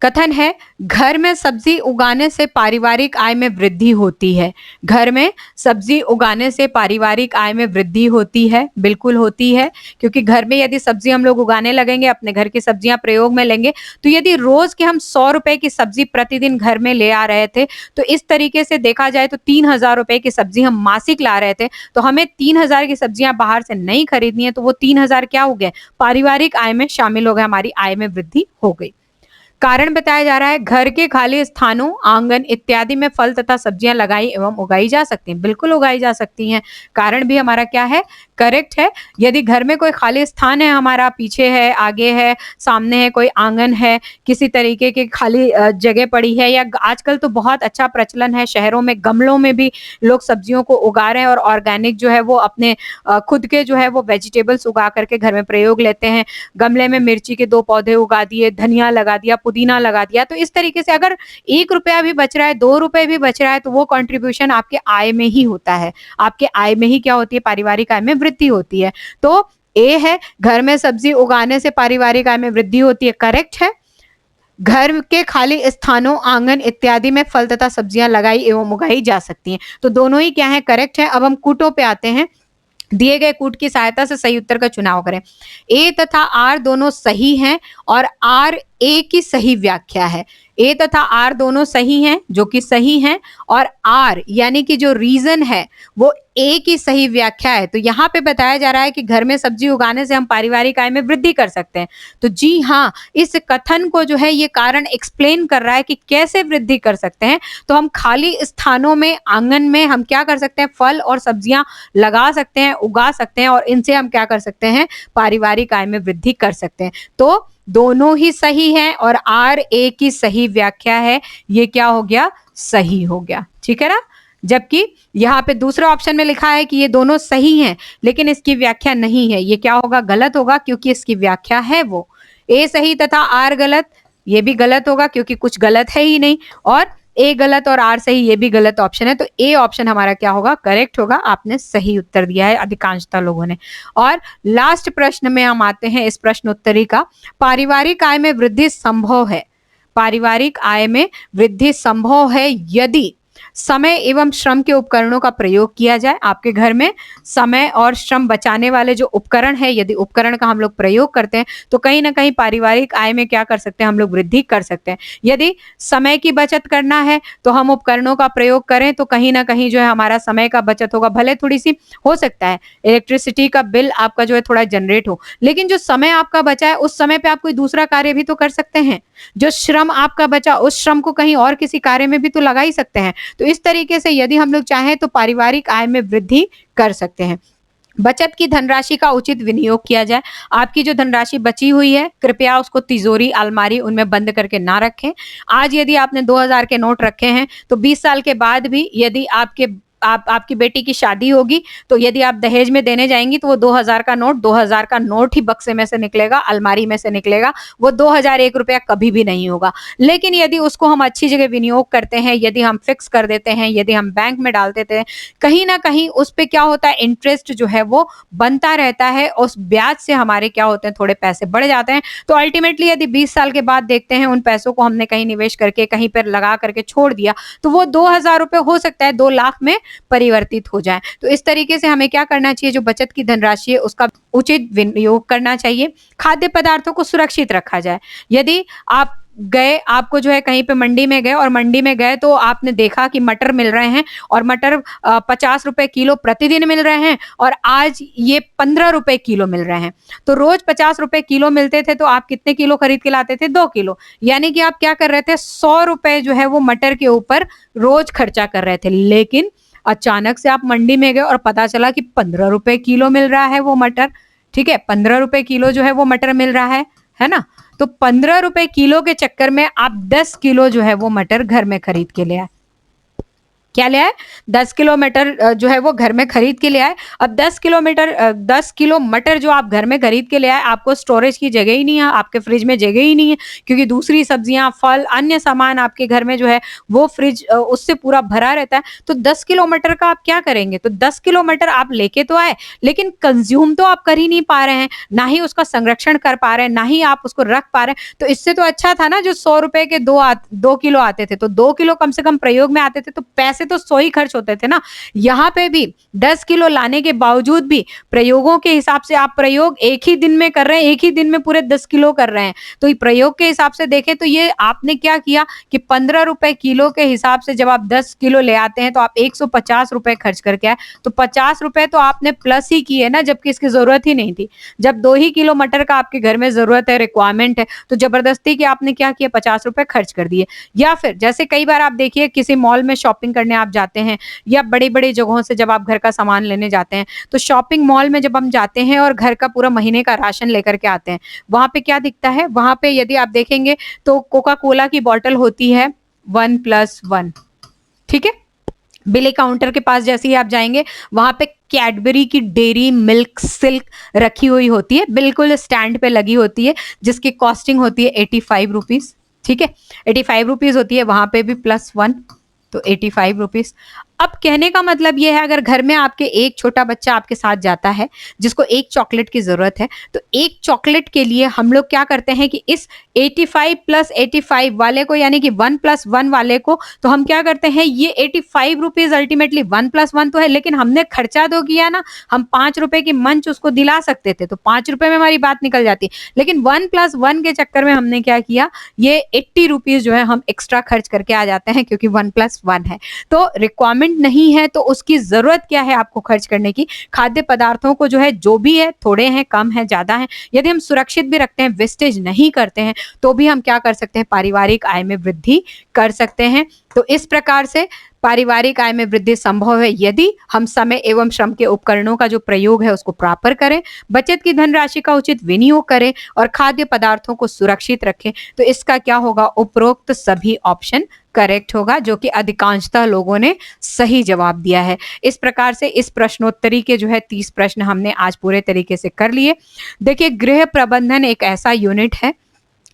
कथन है, घर में सब्जी उगाने से पारिवारिक आय में वृद्धि होती है। घर में सब्जी उगाने से पारिवारिक आय में वृद्धि होती है, बिल्कुल होती है, क्योंकि घर में यदि सब्जी हम लोग उगाने लगेंगे, अपने घर की सब्जियां प्रयोग में लेंगे, तो यदि रोज के हम 100 रुपए की सब्जी प्रतिदिन घर में ले आ रहे थे, तो इस तरीके से देखा जाए तो 3000 रुपए की सब्जी हम मासिक ला रहे थे, तो हमें 3000 की सब्जियां बाहर से नहीं खरीदनी है, तो वो 3000 क्या हो गए, पारिवारिक आय में शामिल हो गए, हमारी आय में वृद्धि हो गई। कारण बताया जा रहा है, घर के खाली स्थानों, आंगन इत्यादि में फल तथा सब्जियां लगाई एवं उगाई जा सकती हैं। बिल्कुल उगाई जा सकती हैं। कारण भी हमारा क्या है, करेक्ट है। यदि घर में कोई खाली स्थान है, हमारा पीछे है, आगे है, सामने है, कोई आंगन है, किसी तरीके की खाली जगह पड़ी है, या आजकल तो बहुत अच्छा प्रचलन है, शहरों में गमलों में भी लोग सब्जियों को उगा रहे हैं और ऑर्गेनिक जो है वो अपने खुद के जो है वो वेजिटेबल्स उगा करके घर में प्रयोग लेते हैं। गमले में मिर्ची के 2 पौधे उगा दिए, धनिया लगा दिया, पुदीना लगा दिया, तो इस तरीके से अगर 1 रुपया भी बच रहा है, 2 रुपए भी बच रहा है, तो वो कंट्रीब्यूशन आपके आय में ही होता है। आपके आय में ही क्या होती है, पारिवारिक आय में वृद्धि होती है। तो ए है, घर में सब्जी उगाने से पारिवारिक आय में वृद्धि होती है, करेक्ट है। घर के खाली स्थानों, आंगन इत्यादि में फल तथा सब्जियां लगाई एवं उगाई जा सकती हैं। तो दोनों ही क्या है, करेक्ट है। अब हम कूटों पे आते हैं। दिए गए कूट की सहायता से सही उत्तर का चुनाव करें। ए तथा आर दोनों सही हैं और आर ए की सही व्याख्या है। ए तथा आर दोनों सही हैं, जो कि सही हैं, और आर यानी कि जो रीजन है वो ए की सही व्याख्या है। तो यहाँ पे बताया जा रहा है कि घर में सब्जी उगाने से हम पारिवारिक आय में वृद्धि कर सकते हैं। तो जी हाँ, इस कथन को जो है ये कारण एक्सप्लेन कर रहा है कि कैसे वृद्धि कर सकते हैं। तो हम खाली स्थानों में, आंगन में हम क्या कर सकते हैं, फल और सब्जियां लगा सकते हैं, उगा सकते हैं, और इनसे हम क्या कर सकते हैं, पारिवारिक आय में वृद्धि कर सकते हैं। तो दोनों ही सही हैं और आर ए की सही व्याख्या है, ये क्या हो गया, सही हो गया। ठीक है ना। जबकि यहाँ पे दूसरे ऑप्शन में लिखा है कि ये दोनों सही हैं, लेकिन इसकी व्याख्या नहीं है, ये क्या होगा, गलत होगा, क्योंकि इसकी व्याख्या है वो। ए सही तथा आर गलत, ये भी गलत होगा क्योंकि कुछ गलत है ही नहीं, और ए गलत और आर सही, ये भी गलत ऑप्शन है। तो ए ऑप्शन हमारा क्या होगा, करेक्ट होगा। आपने सही उत्तर दिया है अधिकांशतः लोगों ने। और लास्ट प्रश्न में हम आते हैं, इस प्रश्नोत्तरी का, पारिवारिक आय में वृद्धि संभव है। पारिवारिक आय में वृद्धि संभव है यदि समय एवं श्रम के उपकरणों का प्रयोग किया जाए। आपके घर में समय और श्रम बचाने वाले जो उपकरण है, यदि उपकरण का हम लोग प्रयोग करते हैं, तो कहीं ना कहीं पारिवारिक आय में क्या कर सकते हैं, हम लोग वृद्धि कर सकते हैं। यदि समय की बचत करना है तो हम उपकरणों का प्रयोग करें, तो कहीं ना कहीं जो है हमारा समय का बचत होगा। भले थोड़ी सी हो सकता है इलेक्ट्रिसिटी का बिल आपका जो है थोड़ा जनरेट हो, लेकिन जो समय आपका बचा है उस समय पे आप कोई दूसरा कार्य भी तो कर सकते हैं। जो श्रम आपका बचा, उस श्रम को कहीं और किसी कार्य में भी तो लगा ही सकते हैं। तो इस तरीके से यदि हम लोग चाहें तो पारिवारिक आय में वृद्धि कर सकते हैं। बचत की धनराशि का उचित विनियोग किया जाए। आपकी जो धनराशि बची हुई है, कृपया उसको तिजोरी, अलमारी उनमें बंद करके ना रखें। आज यदि आपने 2000 के नोट रखे हैं, तो 20 साल के बाद भी यदि आपकी बेटी की शादी होगी, तो यदि आप दहेज में देने जाएँगी, तो वो 2000 का नोट 2000 का नोट ही बक्से में से निकलेगा, अलमारी में से निकलेगा। वो 2001 रुपया कभी भी नहीं होगा। लेकिन यदि उसको हम अच्छी जगह विनियोग करते हैं, यदि हम फिक्स कर देते हैं, यदि हम बैंक में डाल देते हैं, कहीं न कहीं उस पे क्या होता है, इंटरेस्ट जो है वो बनता रहता है। उस ब्याज से हमारे क्या होते हैं, थोड़े पैसे बढ़ जाते हैं। तो अल्टीमेटली यदि 20 साल के बाद देखते हैं उन पैसों को हमने कहीं निवेश करके, कहीं पर लगा करके छोड़ दिया, तो वो 2000 रुपए हो सकता है 2 लाख में परिवर्तित हो जाए। तो इस तरीके से हमें क्या करना चाहिए, जो बचत की धनराशि है उसका उचित विनियोग करना चाहिए। खाद्य पदार्थों को सुरक्षित रखा जाए। यदि आप गए, आपको जो है कहीं पे मंडी में गए और मंडी में गए तो आपने देखा कि मटर मिल रहे हैं और मटर 50 रुपए किलो प्रतिदिन मिल रहे हैं और आज ये 15 रुपए किलो मिल रहे हैं। तो रोज 50 रुपए किलो मिलते थे, तो आप कितने किलो खरीद के लाते थे? 2 किलो। यानी कि आप क्या कर रहे थे, 100 रुपए जो है वो मटर के ऊपर रोज खर्चा कर रहे थे। लेकिन अचानक से आप मंडी में गए और पता चला कि 15 रुपए किलो मिल रहा है वो मटर। ठीक है, 15 रुपए किलो जो है वो मटर मिल रहा है ना? तो 15 रुपए किलो के चक्कर में आप 10 किलो जो है वो मटर घर में खरीद के ले आए। क्या ले आए? 10 किलो मटर जो है वो घर में खरीद के ले आए। अब 10 किलो मटर जो आप घर में खरीद के ले आए, आपको स्टोरेज की जगह ही नहीं है, आपके फ्रिज में जगह ही नहीं है, क्योंकि दूसरी सब्जियां, फल, अन्य सामान आपके घर में जो है वो फ्रिज उससे पूरा भरा रहता है। तो 10 किलो मटर का आप क्या करेंगे? तो 10 किलो मटर आप लेके तो आए, लेकिन कंज्यूम तो आप कर ही नहीं पा रहे हैं, ना ही उसका संरक्षण कर पा रहे हैं, ना ही आप उसको रख पा रहे हैं। तो इससे तो अच्छा था ना जो 100 रुपए के 2 किलो आते थे, तो 2 किलो कम से कम प्रयोग में आते थे, तो पैसे तो 100 ही खर्च होते थे ना। यहाँ पे भी 10 किलो लाने के बावजूद भी प्रयोगों के हिसाब से आप प्रयोग एक ही दिन में कर रहे हैं, एक ही दिन में पूरे 10 किलो कर रहे हैं। तो ये प्रयोग के हिसाब से देखें तो ये आपने क्या किया कि 15 रुपए किलो के हिसाब से जब आप 10 किलो ले आते हैं तो आप 150 रुपए खर्च करके आए। तो 50 रुपए तो आपने प्लस ही किए ना, जबकि इसकी जरूरत ही नहीं थी। जब 2 ही किलो मटर का आपके घर में जरूरत है, रिक्वायरमेंट है, तो जबरदस्ती के आपने क्या किया, 50 रुपए खर्च कर दिए। या फिर जैसे कई बार आप देखिए किसी मॉल में शॉपिंग करने आप जाते हैं या बड़ी-बड़ी जगहों से जब आप घर का सामान लेने जाते हैं, तो शॉपिंग मॉल में जब हम जाते हैं और घर का पूरा महीने का राशन लेकर के आते हैं, वहाँ पे क्या दिखता है? वहाँ पे यदि आप देखेंगे तो कोका कोला की बॉटल होती है 1+1, ठीक है? बिल काउंटर के पास जैसे ही आप जाएँगे, वहाँ पे कैडबरी की डेयरी मिल्क सिल्क रखी हुई होती है, बिल्कुल स्टैंड पे लगी होती है, जिसकी कॉस्टिंग होती है 85 रुपीज़, ठीक है? 85 रुपीज़ होती है, वहाँ पे भी +1, तो 85 रुपीज़। अब कहने का मतलब ये है, अगर घर में आपके एक छोटा बच्चा आपके साथ जाता है, जिसको एक चॉकलेट की ज़रूरत है, तो एक चॉकलेट के लिए हम लोग क्या करते हैं कि इस 85 + 85 वाले को, यानी कि 1+1 वाले को, तो हम क्या करते हैं, ये 85 रुपीज़ अल्टीमेटली 1+1 तो है, लेकिन हमने खर्चा तो किया ना, हम 5 रुपए की मंच उसको दिला सकते थे, तो 5 रुपए में हमारी बात निकल जाती। लेकिन 1+1 के चक्कर में हमने क्या किया, ये 80 रुपीज़ जो है हम एक्स्ट्रा खर्च करके आ जाते हैं, क्योंकि 1+1 है। तो रिक्वायरमेंट नहीं है तो उसकी ज़रूरत क्या है आपको खर्च करने की? खाद्य पदार्थों को जो है, जो भी है, थोड़े हैं, कम है, ज़्यादा है, यदि हम सुरक्षित भी रखते हैं, वेस्टेज नहीं करते हैं, तो भी हम क्या कर सकते हैं, पारिवारिक आय में वृद्धि कर सकते हैं। तो इस प्रकार से पारिवारिक आय में वृद्धि संभव है यदि हम समय एवं श्रम के उपकरणों का जो प्रयोग है उसको प्रॉपर करें, बचत की धनराशि का उचित विनियोग करें और खाद्य पदार्थों को सुरक्षित रखें। तो इसका क्या होगा, उपरोक्त सभी ऑप्शन करेक्ट होगा, जो कि अधिकांशतः लोगों ने सही जवाब दिया है। इस प्रकार से इस प्रश्नोत्तरी के जो है 30 प्रश्न हमने आज पूरे तरीके से कर लिए। देखिए, गृह प्रबंधन एक ऐसा यूनिट है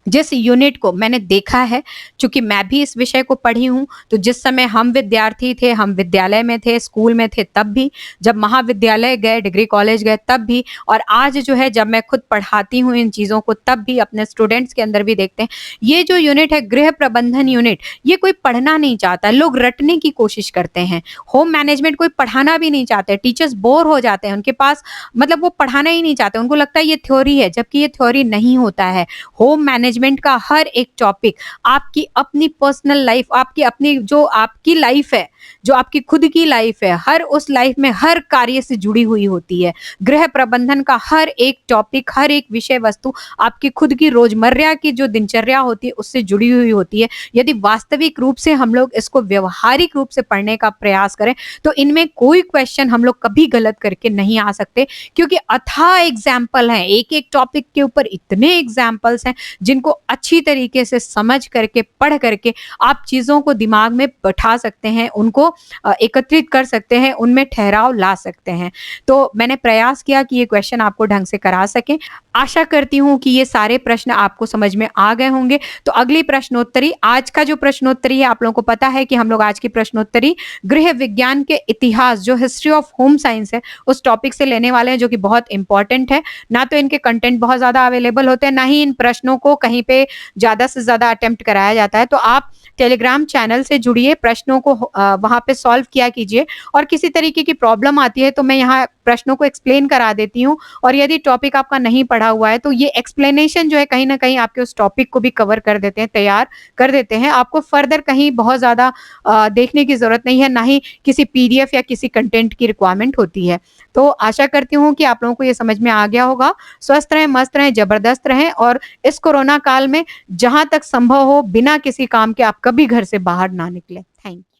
जिस यूनिट को मैंने देखा है, चूंकि मैं भी इस विषय को पढ़ी हूँ, तो जिस समय हम विद्यार्थी थे, हम विद्यालय में थे, स्कूल में थे, तब भी, जब महाविद्यालय गए, डिग्री कॉलेज गए, तब भी, और आज जो है जब मैं खुद पढ़ाती हूँ इन चीज़ों को, तब भी अपने स्टूडेंट्स के अंदर भी देखते हैं। ये जो यूनिट है, गृह प्रबंधन यूनिट, ये कोई पढ़ना नहीं चाहता, लोग रटने की कोशिश करते हैं। होम मैनेजमेंट कोई पढ़ाना भी नहीं चाहते, टीचर्स बोर हो जाते हैं, उनके पास मतलब वो पढ़ाना ही नहीं चाहते, उनको लगता है ये थ्योरी है, जबकि ये थ्योरी नहीं होता है। होम मैनेजमेंट मैनेजमेंट का हर एक टॉपिक आपकी अपनी पर्सनल लाइफ, आपकी अपनी जो आपकी लाइफ है, जो आपकी खुद की लाइफ है, हर उस लाइफ में हर कार्य से जुड़ी हुई होती है। गृह प्रबंधन का हर एक टॉपिक, हर एक विषय वस्तु आपकी खुद की रोजमर्रा की जो दिनचर्या होती है उससे जुड़ी हुई होती है। यदि वास्तविक रूप से हम लोग इसको व्यवहारिक रूप से पढ़ने का प्रयास करें तो इनमें कोई क्वेश्चन हम लोग कभी गलत करके नहीं आ सकते, क्योंकि अथाह एग्जाम्पल हैं, एक एक टॉपिक के ऊपर इतने एग्जाम्पल्स हैं जिनको अच्छी तरीके से समझ करके, पढ़ करके आप चीजों को दिमाग में बैठा सकते हैं, उनको एकत्रित कर सकते हैं, उनमें ठहराव ला सकते हैं। तो मैंने प्रयास किया कि ये क्वेश्चन आपको ढंग से करा सकें। आशा करती हूँ कि ये सारे प्रश्न आपको समझ में आ गए होंगे। तो अगली प्रश्नोत्तरी, आज का जो प्रश्नोत्तरी है, आप लोगों को पता है कि हम लोग आज की प्रश्नोत्तरी गृह विज्ञान के इतिहास, जो हिस्ट्री ऑफ होम साइंस है, उस टॉपिक से लेने वाले हैं, जो कि बहुत इंपॉर्टेंट है। ना तो इनके कंटेंट बहुत ज्यादा अवेलेबल होते हैं, ना ही इन प्रश्नों को कहीं पे ज्यादा से ज्यादा अटेम्प्ट कराया जाता है। तो आप टेलीग्राम चैनल से जुड़िए, प्रश्नों को वहां पे सॉल्व किया कीजिए, और किसी तरीके की प्रॉब्लम आती है तो मैं यहाँ प्रश्नों को एक्सप्लेन करा देती हूँ। और यदि टॉपिक आपका नहीं पढ़ा हुआ है तो ये एक्सप्लेनेशन जो है कहीं ना कहीं आपके उस टॉपिक को भी कवर कर देते हैं, तैयार कर देते हैं। आपको फर्दर कहीं बहुत ज्यादा देखने की जरूरत नहीं है, ना ही किसी पीडीएफ या किसी कंटेंट की रिक्वायरमेंट होती है। तो आशा करती हूँ कि आप लोगों को ये समझ में आ गया होगा। स्वस्थ रहें, मस्त रहें, जबरदस्त रहें, और इस कोरोना काल में जहां तक संभव हो बिना किसी काम के आप कभी घर से बाहर ना निकले। Thank you.